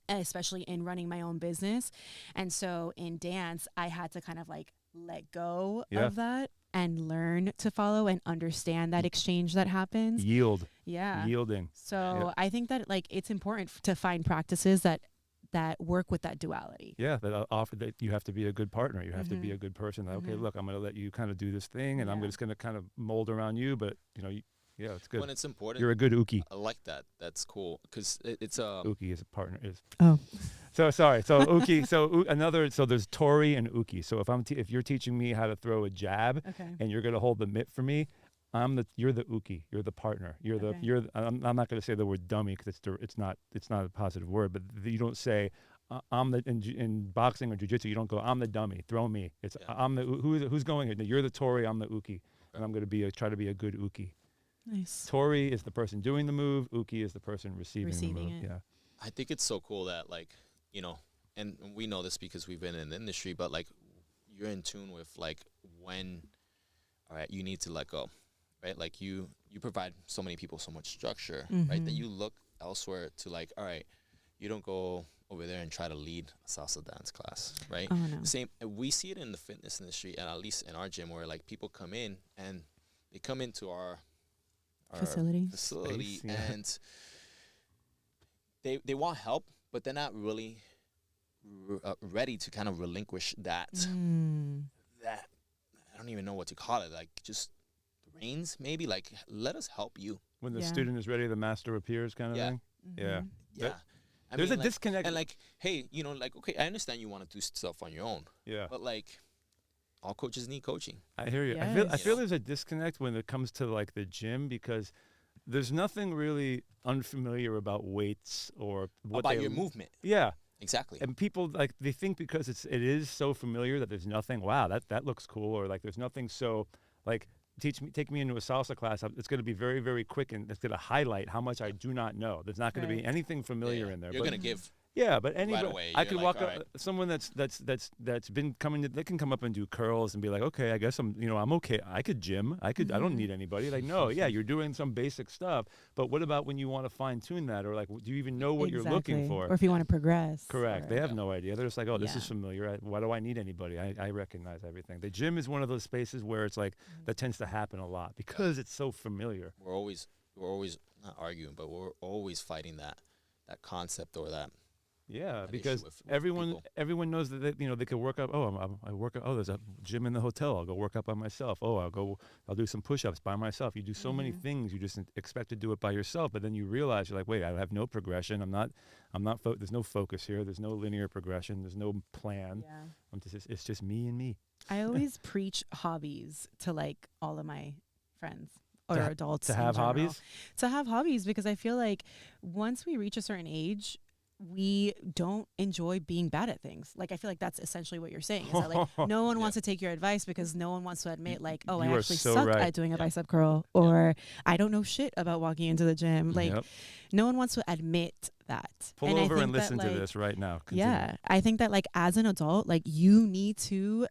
especially in running my own business. And so in dance, I had to kind of like let go of that and learn to follow and understand that exchange that happens. Yielding. So I think that like it's important to find practices that work with that duality. Yeah, that offer that you have to be a good partner. You have to be a good person. That, okay, look, I'm going to let you kind of do this thing, and I'm just going to kind of mold around you. But it's good. When it's important, you're a good uki. I like that. That's cool because it's uki is a partner. Oh. So sorry. So uki. So there's tori and uki. So if you're teaching me how to throw a jab, and you're going to hold the mitt for me, you're the uki. You're the partner. I'm not going to say the word dummy because it's not a positive word. But you don't say I'm the in boxing or jiu-jitsu. You don't go I'm the dummy. Throw me. It's I'm the who's going here. You're the tori. I'm the uki, and I'm going to try to be a good uki. Nice. Tori is the person doing the move. Uki is the person receiving the move. it. Yeah. I think it's so cool that and we know this because we've been in the industry, but like you're in tune with like when, all right, you need to let go, right? Like you provide so many people so much structure, right? That you look elsewhere to like, all right, you don't go over there and try to lead a salsa dance class, right? Oh, no. Same. We see it in the fitness industry, and at least in our gym, where like people come in and they come into our facility Space, and they want help, but they're not really ready to kind of relinquish that that I don't even know what to call it, like just the reins maybe, like let us help you. When the student is ready, the master appears kind of thing. Yeah. There's a disconnect. And like, hey, like, okay, I understand you want to do stuff on your own. Yeah. But like, all coaches need coaching. I hear you. Yes. I feel there's a disconnect when it comes to like the gym, because there's nothing really unfamiliar about weights or what About they your movement. Yeah. Exactly. And people like they think because it is so familiar that there's nothing. Wow, that looks cool, or like there's nothing so like take me into a salsa class. It's going to be very, very quick, and it's going to highlight how much I do not know. There's not going to be anything familiar in there. You're going to give. Yeah, but anybody, away, I you're could like, walk all up. right. Someone that's been coming. They can come up and do curls and be like, okay, I guess I'm okay. I could gym. I don't need anybody. Like, no, yeah, you're doing some basic stuff. But what about when you want to fine tune that, or like, do you even know what you're looking for? Or if you want to progress. Correct. They have no idea. They're just like, oh, this is Yeah. familiar. Why do I need anybody? I recognize everything. The gym is one of those spaces where it's like that tends to happen a lot because it's so familiar. We're always not arguing, but we're always fighting that concept or that. Yeah, An because issue with everyone knows that they could work up. Oh, I work out. Oh, there's a gym in the hotel. I'll go work out by myself. Oh, I'll do some push-ups by myself. You do so many things. You just expect to do it by yourself, but then you realize you're like, wait, I have no progression. There's no focus here. There's no linear progression. There's no plan. Yeah. It's just me and me. I always preach hobbies to like all of my friends or adults To in have general. hobbies? To have hobbies, because I feel like once we reach a certain age, we don't enjoy being bad at things. Like, I feel like that's essentially what you're saying. Is that like no one wants to take your advice because no one wants to admit like, oh, You I are actually so suck right. at doing a bicep curl, or I don't know shit about walking into the gym. Like, Yep. no one wants to admit that. Pull and over I think and listen that, to like, this right now. Continue. Yeah, I think that like as an adult, like you need to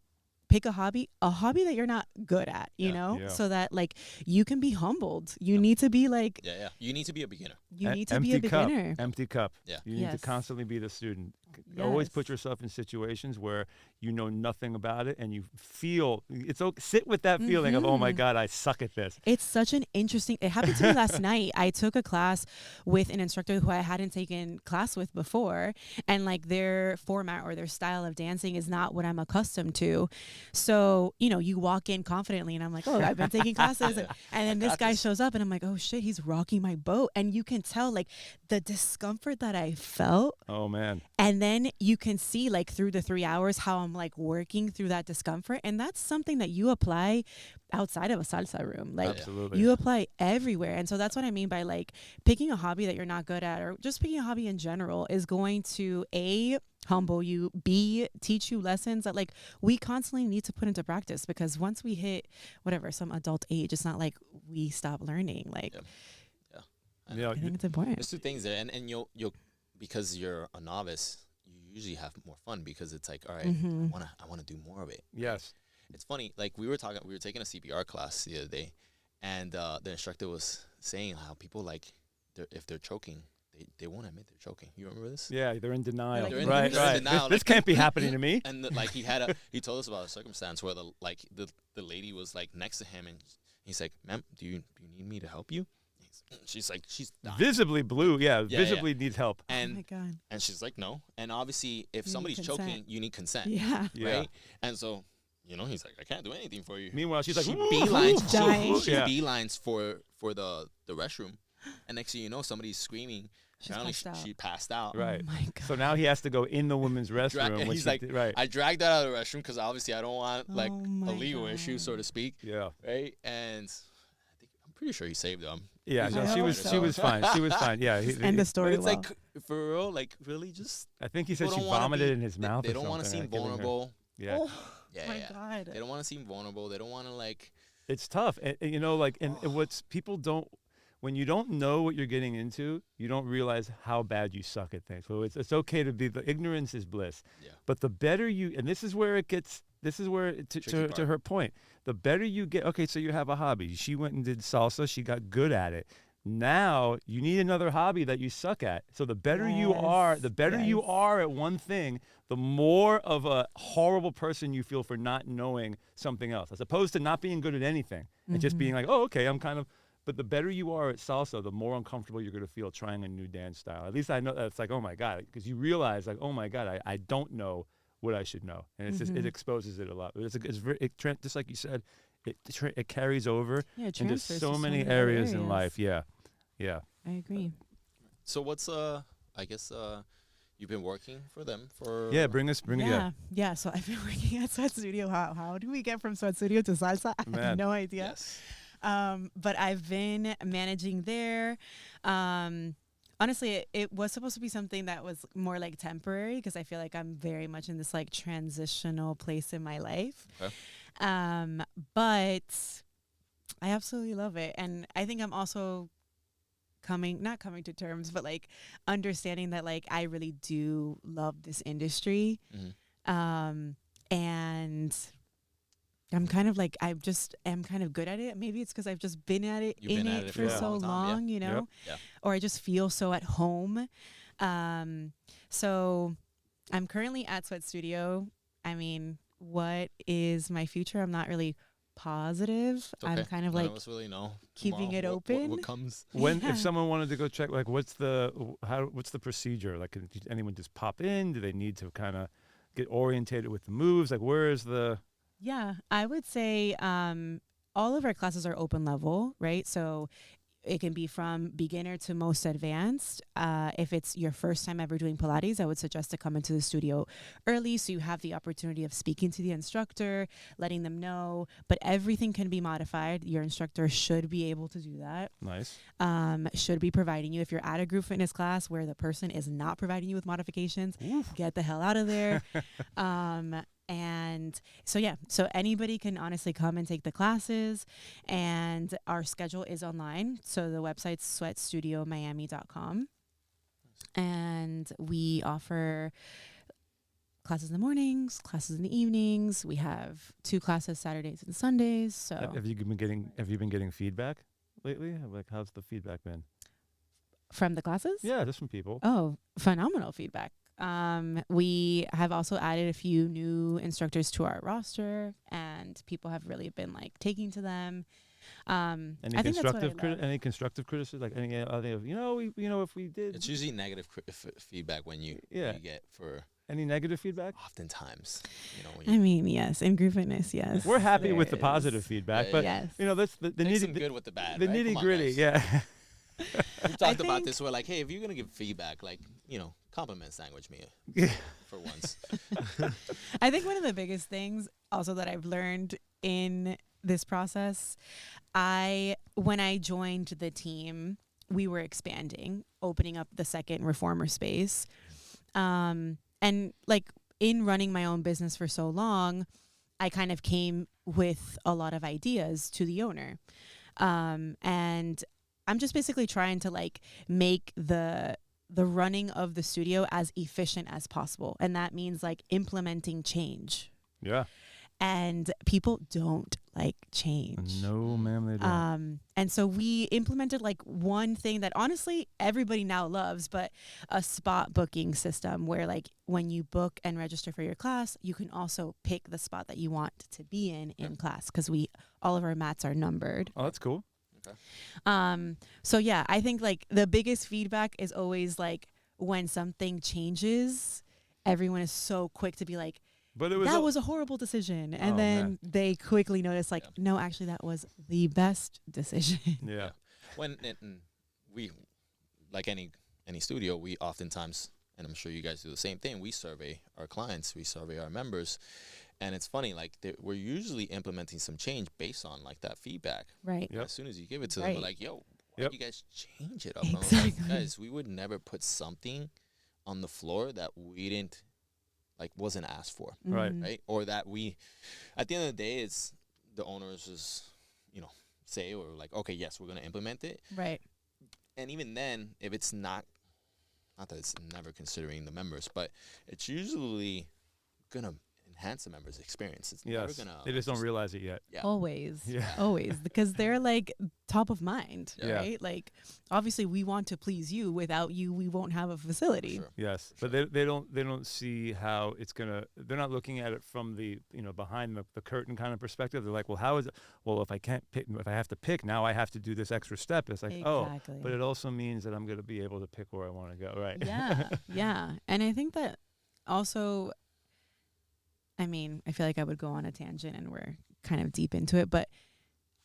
pick a hobby that you're not good at, you know, Yeah. so that like you can be humbled. You need to be like, You need to be a beginner. you need to Empty be a cup. beginner. Empty cup. Yeah. You need to Yes. constantly be the student. Always put Yes. yourself in situations where you know nothing about it and you feel it's okay. Sit with that feeling of, oh my God, I suck at this. It's such an interesting, it happened to me last night. I took a class with an instructor who I hadn't taken class with before. And like their format or their style of dancing is not what I'm accustomed to. So, you know, you walk in confidently and I'm like, oh, I've been taking classes. And then this guy shows up and I'm like, oh shit, he's rocking my boat. And you can tell like the discomfort that I felt. Oh man. And then you can see like through the 3 hours how I'm like working through that discomfort. And that's something that you apply outside of a salsa room. Like Absolutely. you apply everywhere. And so that's what I mean by like picking a hobby that you're not good at, or just picking a hobby in general, is going to A, humble you, B, teach you lessons that like we constantly need to put into practice, because once we hit whatever, some adult age, it's not like we stop learning. Like Yeah. I think it's important. There's two things there, and you'll because you're a novice, you usually have more fun because it's like, all right, I wanna do more of it. Yes. It's funny, like we were taking a CPR class the other day, and the instructor was saying how people like if they're choking, they won't admit they're choking. You remember this? Yeah, they're in denial. They're in right. denial. This can't be happening to me. And like he told us about a circumstance where the lady was like next to him, and he's like, "Ma'am, do you need me to help you?" She's like, she's dying. Visibly blue. Yeah, visibly needs help. Oh my And God. and she's like, no. And obviously, if You need somebody's consent. choking, you need consent. Yeah. Yeah. Right. And so, he's like, I can't do anything for you. Meanwhile, she's like, she "Ooh, beelines, dying. she Yeah. beelines for the restroom, and next thing you know, somebody's screaming. She's Apparently, passed out. she passed out. Right. Oh my God. So now he has to go in the woman's restroom. which He's he like, did- right. I dragged her out of the restroom because obviously I don't want like Oh a my legal issue, God. so to speak. Yeah. Right. And I'm pretty sure he saved them. Yeah. He's No, just she by was herself. fine. She was fine. Yeah. End the But story. it's like, for real, like really just. I think he said people she don't wanna vomited be- in his mouth. They or don't want to something, seem like, giving her- vulnerable. Yeah. Yeah, my yeah. God. They don't want to seem vulnerable. They don't want to like. It's tough. And, you know, like, and what's people don't, when you don't know what you're getting into, you don't realize how bad you suck at things. So it's okay to be, the ignorance is bliss. Yeah. But the better you, and this is where it gets, Tricky to part. her point, the better you get, okay, so you have a hobby. She went and did salsa. She got good at it. Now you need another hobby that you suck at. So the better you are, Yes, the better you yes. are at one thing, the more of a horrible person you feel for not knowing something else, as opposed to not being good at anything and just being like, oh, okay, I'm kind of. But the better you are at salsa, the more uncomfortable you're going to feel trying a new dance style. At least I know that's like, oh my God, because you realize like, oh my God, I don't know what I should know, and it's just, it exposes it a lot. But just like you said, it carries over Yeah, it into transfers so to many other areas in life. Yeah. I agree. So what's I guess You've been working for them for Yeah, bring it. Yeah. So I've been working at Sweat Studio. How do we get from Sweat Studio to salsa? I Man. have no idea. Yes. But I've been managing there. Honestly, it was supposed to be something that was more like temporary because I feel like I'm very much in this like transitional place in my life. Okay. But I absolutely love it. And I think I'm also not coming to terms, but like understanding that like I really do love this industry. Mm-hmm. And I'm kind of like, I just am kind of good at it. Maybe it's because I've just been at it You've been at it for a so long time, long, yeah. you know, Yeah. or I just feel so at home. So I'm currently at Sweat Studio. I mean, what is my future? I'm not really positive. It's okay. I'm kind of None like of us really know keeping tomorrow it open. What comes? When Yeah. if someone wanted to go check, like, what's the procedure? Like, can anyone just pop in? Do they need to kind of get orientated with the moves? Like, where is the? Yeah, I would say all of our classes are open level, right? So it can be from beginner to most advanced. If it's your first time ever doing Pilates, I would suggest to come into the studio early so you have the opportunity of speaking to the instructor, letting them know. But everything can be modified. Your instructor should be able to do that. Nice. Should be providing you. If you're at a group fitness class where the person is not providing you with modifications, get the hell out of there. And so, yeah, so anybody can honestly come and take the classes, and our schedule is online. So the website's sweatstudiomiami.com, and we offer classes in the mornings, classes in the evenings. We have 2 classes Saturdays and Sundays. So Have you been getting feedback lately? Like, how's the feedback been? from the classes? Yeah, just from people. Oh, phenomenal feedback. We have also added a few new instructors to our roster, and people have really been like taking to them. Any I think that's what I love. any constructive criticism? Like, any if we did. It's usually negative feedback when you get for Any negative feedback? oftentimes. When I you mean, yes, in group fitness, yes. We're happy with the there positive is. feedback, Yeah, but Yes. that's the take some nitty good with the bad. the right? nitty Come on, gritty. guys. Yeah. We've talked about think- this. We're like, hey, if you're gonna give feedback, like compliment sandwich me for once. I think one of the biggest things also that I've learned in this process, when I joined the team, we were expanding, opening up the second reformer space. And like in running my own business for so long, I kind of came with a lot of ideas to the owner. And I'm just basically trying to like make the running of the studio as efficient as possible. And that means like implementing change. Yeah. And people don't like change. No, ma'am, they don't. And so we implemented like one thing that honestly everybody now loves, but a spot booking system where like when you book and register for your class, you can also pick the spot that you want to be in class, because all of our mats are numbered. Oh, that's cool. So yeah, I think like the biggest feedback is always like when something changes, everyone is so quick to be like, But it was that was a horrible decision. And Oh, then man. they quickly notice like, no, actually that was the best decision. yeah. When we, like any studio, we oftentimes, and I'm sure you guys do the same thing, we survey our clients, we survey our members. And it's funny, like we're usually implementing some change based on like that feedback. Right. Yep. As soon as you give it to them, Right. we're like, yo, why Yep. you guys change it up? And I was Exactly. like, guys, we would never put something on the floor that we didn't, like, wasn't asked for, Right. Mhm. right? Or that we, at the end of the day, it's the owners is, say, or like, okay, yes, we're going to implement it. Right. And even then, if it's not that it's never considering the members, but it's usually going to enhance the members' experience. It's never Yes. going to. They just don't realize it yet. Yeah. Always. Yeah. Always. Because they're like top of mind, Yeah. right? Like obviously we want to please you. Without you, we won't have a facility. Sure. Yes, but they don't see how it's gonna. They're not looking at it from the behind the curtain kind of perspective. They're like, well, how is it? Well, if I can't pick, if I have to pick now, I have to do this extra step. It's like, Exactly. but it also means that I'm gonna be able to pick where I want to go. Right. Yeah. Yeah. And I think that also, I mean, I feel like I would go on a tangent and we're kind of deep into it, but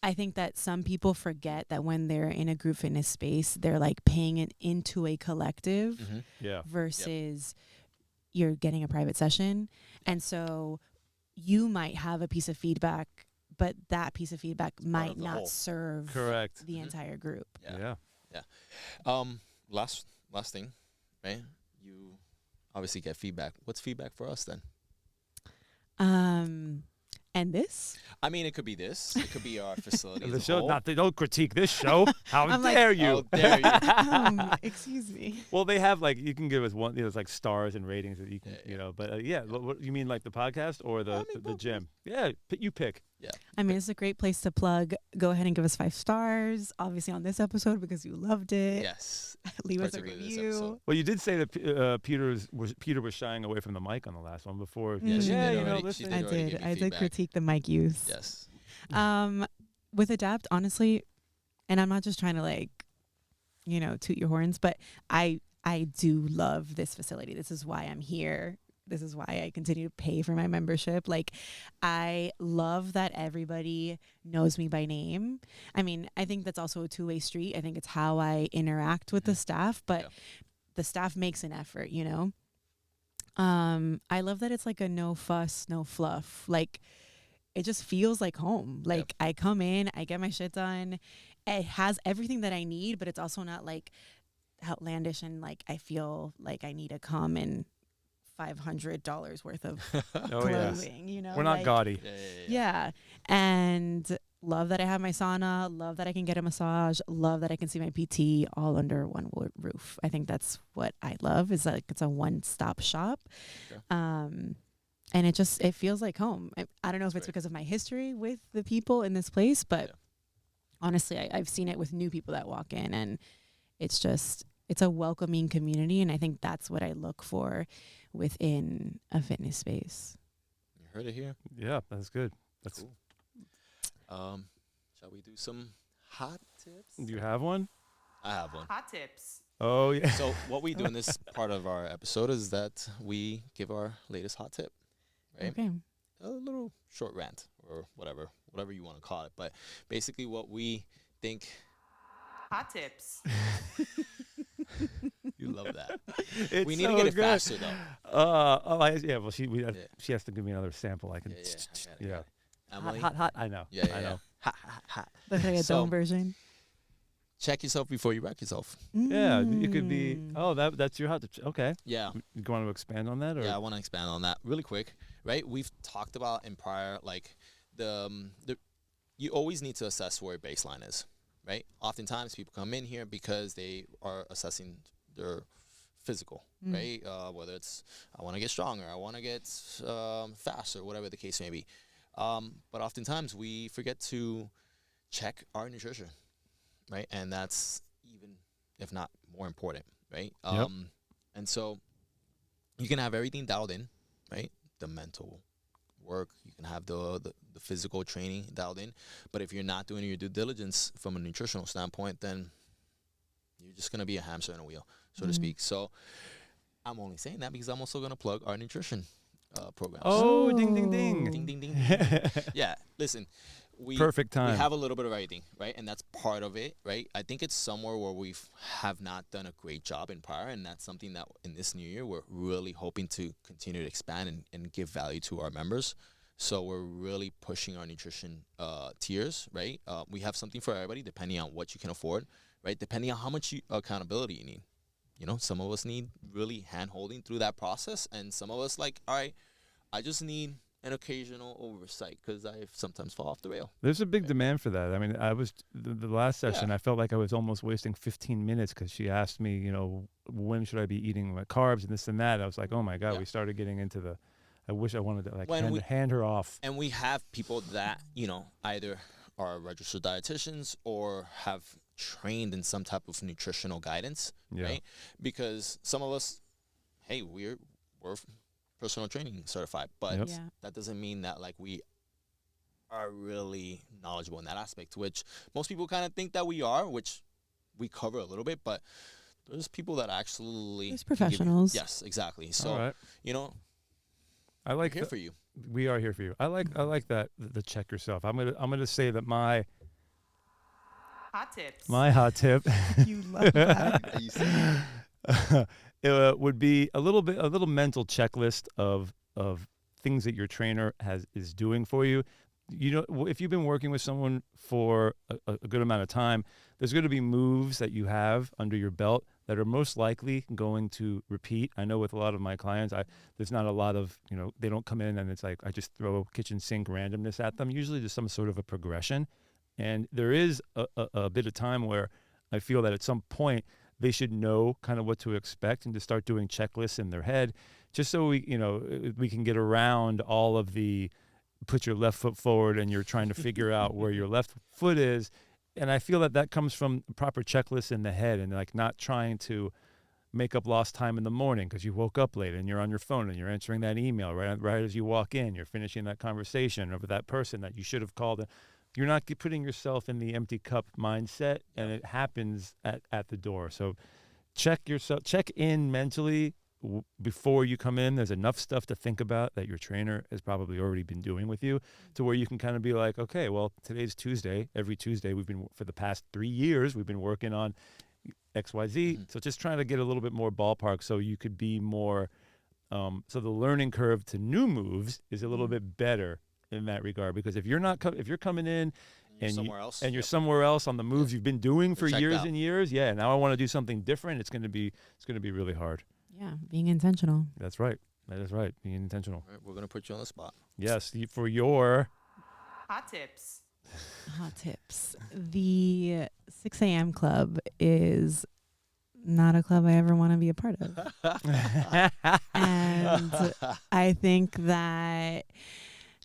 I think that some people forget that when they're in a group fitness space, they're like paying it into a collective Yeah. versus you're getting a private session. And so you might have a piece of feedback, but that piece of feedback might of the not whole. serve Correct. the entire group. Yeah. Last thing, right? You obviously get feedback. What's feedback for us then? And this? I mean, it could be this. It could be our facility. The as a show, whole. don't critique this show. How I'm like, dare you? How dare you? Excuse me. Well, they have like you can give us one. There's like stars and ratings that you can, Yeah. you know. But what you mean like the podcast or the both. gym? Yeah, you pick. Yeah. I mean, it's a great place to plug. Go ahead and give us 5 stars, obviously on this episode because you loved it. Yes. Leave us a Particularly this review. episode. Well, you did say that Peter was shying away from the mic on the last one before. Yeah, she yeah, did you know, already. She listen. did I already did. give you I did feedback. critique the mic use. Yes. With Adapt, honestly, and I'm not just trying to like, toot your horns, but I do love this facility. This is why I'm here. This is why I continue to pay for my membership. Like, I love that everybody knows me by name. I mean, I think that's also a two-way street. I think it's how I interact with the staff, but the staff makes an effort, I love that it's like a no fuss, no fluff. Like, it just feels like home. Like, I come in, I get my shit done. It has everything that I need, but it's also not like outlandish and like I feel like I need to come and $500 worth of Oh yeah, clothing, we're not like, gaudy. Yeah. And love that I have my sauna, love that I can get a massage, love that I can see my PT all under one roof. I think that's what I love is like it's a one-stop shop. Sure. And it feels like home. I don't know if it's because of my history with the people in this place, but honestly, I've seen it with new people that walk in and it's a welcoming community. And I think that's what I look for within a fitness space. You heard it here. Yeah, that's good. That's cool. Shall we do some hot tips? Do you have one? I have one. Hot tips. Oh yeah. So what we do in this part of our episode is that we give our latest hot tip, right? Okay. A little short rant or whatever you want to call it. But basically what we think. Hot tips. You love that. It's We need to so get it good. faster though. Well, she has to give me another sample. I can. I got it. Yeah. Emily? Hot. I know. Yeah, I know. Hot, hot, hot. The reggaeton So- version. Check yourself before you wreck yourself. Yeah, it could be. Mm. Oh, that's your hot tip. Okay. Yeah. You want to expand on that, or? Yeah, I want to expand on that really quick. Right, we've talked about in prior, like the you always need to assess where your baseline is. Right, oftentimes people come in here because they are assessing their physical. Right, whether it's I want to get stronger, I want to get faster, whatever the case may be. But oftentimes we forget to check our nutrition. Right, and that's even if not more important. Right, Yep. And so you can have everything dialed in. Right, the mental work, you can have the physical training dialed in, but if you're not doing your due diligence from a nutritional standpoint, then you're just going to be a hamster in a wheel, so to speak. So I'm only saying that because I'm also going to plug our nutrition programs. Oh, ding, ding, ding. Ding, ding, ding, ding. Yeah, listen, we Perfect time. we have a little bit of everything, right? And that's part of it, right? I think it's somewhere where we have not done a great job in prior, and that's something that in this new year we're really hoping to continue to expand and give value to our members. So we're really pushing our nutrition tiers, right? We have something for everybody depending on what you can afford, right? Depending on how much accountability you need. You know, some of us need really hand-holding through that process, and some of us like, all right, I just need an occasional oversight because I sometimes fall off the rail. There's a big demand for that. I mean, I was the last session. I felt like I was almost wasting 15 minutes because she asked me, you know, when should I be eating my carbs and this and that. I was like, oh my god, we started getting into the. I wish I wanted to like hand her off. And we have people that either are registered dietitians or have trained in some type of nutritional guidance, right? Because some of us, hey, we're personal training certified, but that doesn't mean that like we are really knowledgeable in that aspect, which most people kind of think that we are, which we cover a little bit, but there's people that actually There's professionals. Yes, exactly. So, All right. I like here for you. We are here for you. I like that the check yourself. I'm gonna say that my Hot tips. My hot tip. You love that. Are you serious? It would be a little mental checklist of things that your trainer is doing for you. You know, if you've been working with someone for a good amount of time, there's going to be moves that you have under your belt that are most likely going to repeat. I know with a lot of my clients, there's not a lot of, they don't come in and it's like I just throw kitchen sink randomness at them. Usually there's some sort of a progression. And there is a bit of time where I feel that at some point they should know kind of what to expect and to start doing checklists in their head, just so we can get around all of the put your left foot forward and you're trying to figure out where your left foot is. And I feel that comes from proper checklists in the head and like not trying to make up lost time in the morning because you woke up late and you're on your phone and you're answering that email right as you walk in. You're finishing that conversation over that person that you should have called. You're not putting yourself in the empty cup mindset, and it happens at the door. So check in mentally before you come in. There's enough stuff to think about that your trainer has probably already been doing with you to where you can kind of be like, okay, well, today's Tuesday. Every Tuesday for the past 3 years, we've been working on XYZ. Mm-hmm. So just trying to get a little bit more ballpark so you could be more, so the learning curve to new moves is a little bit better in that regard, because if you're coming in and you're somewhere else on the moves you've been doing for years and years, now I want to do something different, it's going to be really hard. Yeah, being intentional. That's right. That is right. Being intentional. All right, we're going to put you on the spot. Yes, for your hot tips. Hot tips. The 6 a.m. club is not a club I ever want to be a part of. And I think that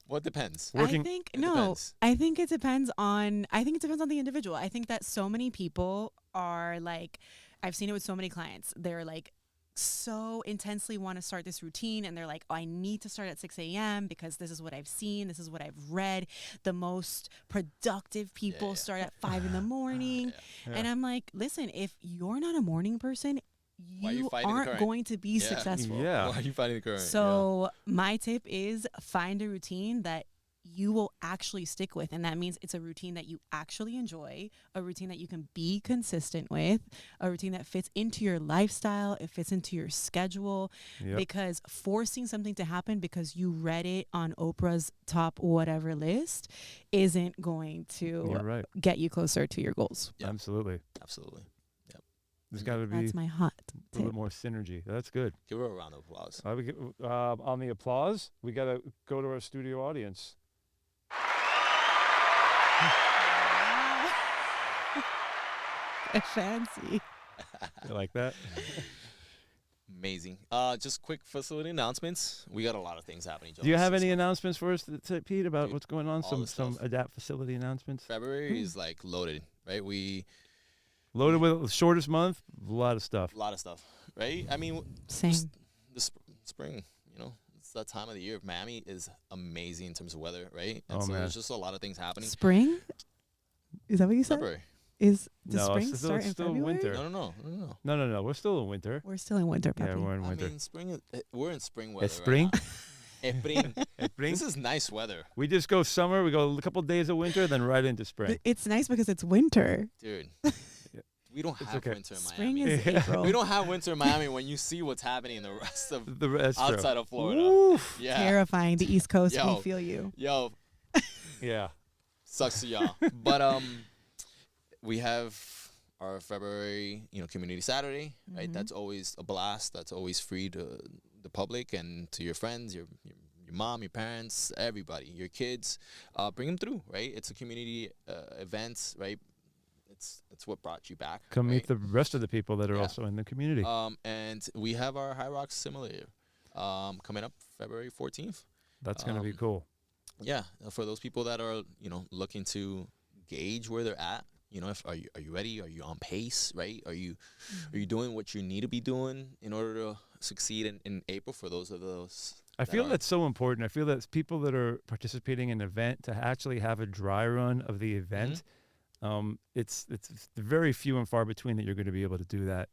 well, it depends. I think it depends on the individual. I think that so many people are like, I've seen it with so many clients. They're like so intensely want to start this routine, and they're like, oh, I need to start at 6 a.m. because this is what I've seen, this is what I've read. The most productive people start at 5 in the morning. And I'm like, listen, if you're not a morning person, you aren't going to be successful. Yeah. Why are you fighting the current? So my tip is find a routine that you will actually stick with. And that means it's a routine that you actually enjoy, a routine that you can be consistent with, a routine that fits into your lifestyle, it fits into your schedule. Yep. Because forcing something to happen because you read it on Oprah's top whatever list isn't going to get you closer to your goals. Yep. Absolutely. There's got to be that's my hot tip. A little bit more synergy. That's good. Give her a round of applause. On the applause, we got to go to our studio audience. Fancy. You like that? Amazing. Just quick facility announcements. We got a lot of things happening. Do you have any announcements for us, Pete, about what's going on? Some adapt facility announcements? February is like loaded, right? Loaded with the shortest month, a lot of stuff, right? I mean, same. The spring, it's that time of the year. Miami is amazing in terms of weather, right? And so there's just a lot of things happening. Spring? Is that what you said? February. Does spring start in February? Winter. No. We're still in winter. We're still in winter, Pepe. Yeah, we're in winter. I mean, we're in spring weather. Spring? Spring. This is nice weather. We just go summer. We go a couple days of winter, then right into spring. But it's nice because it's winter. Dude. We don't have winter in Spring Miami. Is April. We don't have winter in Miami when you see what's happening in the rest of outside of Florida. Oof. Yeah. Terrifying. The East Coast, we feel you. Yo. Yeah. Sucks to y'all. But we have our February, Community Saturday, right? Mm-hmm. That's always a blast. That's always free to the public and to your friends, your mom, your parents, everybody, your kids. Bring them through, right? It's a community event, right? It's what brought you back. Come meet the rest of the people that are also in the community. And we have our High Rocks Simulator coming up February 14th. That's going to be cool. Yeah, for those people that are, looking to gauge where they're at, are you ready? Are you on pace, right? Are you doing what you need to be doing in order to succeed in April for those of those? I feel that's so important. I feel that people that are participating in an event to actually have a dry run of the event. Mm-hmm. It's very few and far between that you're going to be able to do that.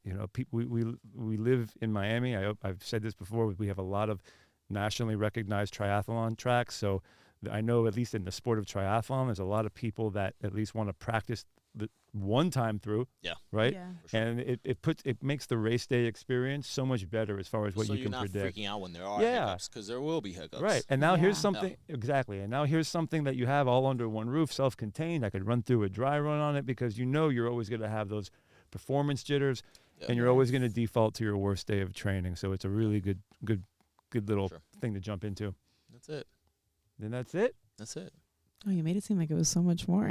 We live in Miami. I've said this before. We have a lot of nationally recognized triathlon tracks. So I know at least in the sport of triathlon, there's a lot of people that at least want to practice the one time through. Yeah. Right. Yeah. For sure. And it makes the race day experience so much better as far as what so you you're can not predict. freaking out when there are Yeah. hiccups, because there will be hiccups. Right. And now here's Yeah. something exactly. And now here's something that you have all under one roof, self-contained. I could run through a dry run on it because you're always going to have those performance jitters, Yeah. and you're always going to default to your worst day of training. So it's a really good little Sure. thing to jump into. That's it. And that's it. That's it. Oh, you made it seem like it was so much more.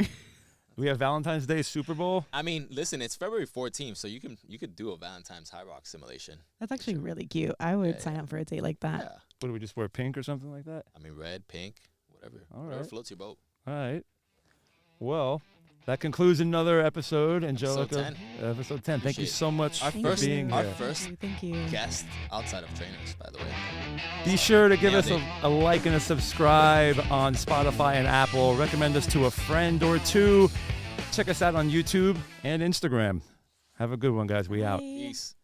We have Valentine's Day Super Bowl. I mean, listen, it's February 14th, so you could do a Valentine's High Rock simulation. That's actually really cute. I would Yeah, sign yeah. up for a date like that. Yeah. What do we just wear, pink or something like that? I mean, red, pink, whatever. All Whatever right. floats your boat. All right. Well, that concludes another episode, Angelica. 10. Episode 10. Thank you Appreciate it. so much Our for first- being our here. first Thank you. Guest outside of trainers, by the way. Be sure to give Nailed us it. a like and a subscribe on Spotify and Apple. Recommend us to a friend or two. Check us out on YouTube and Instagram. Have a good one, guys. We out. Bye. Peace.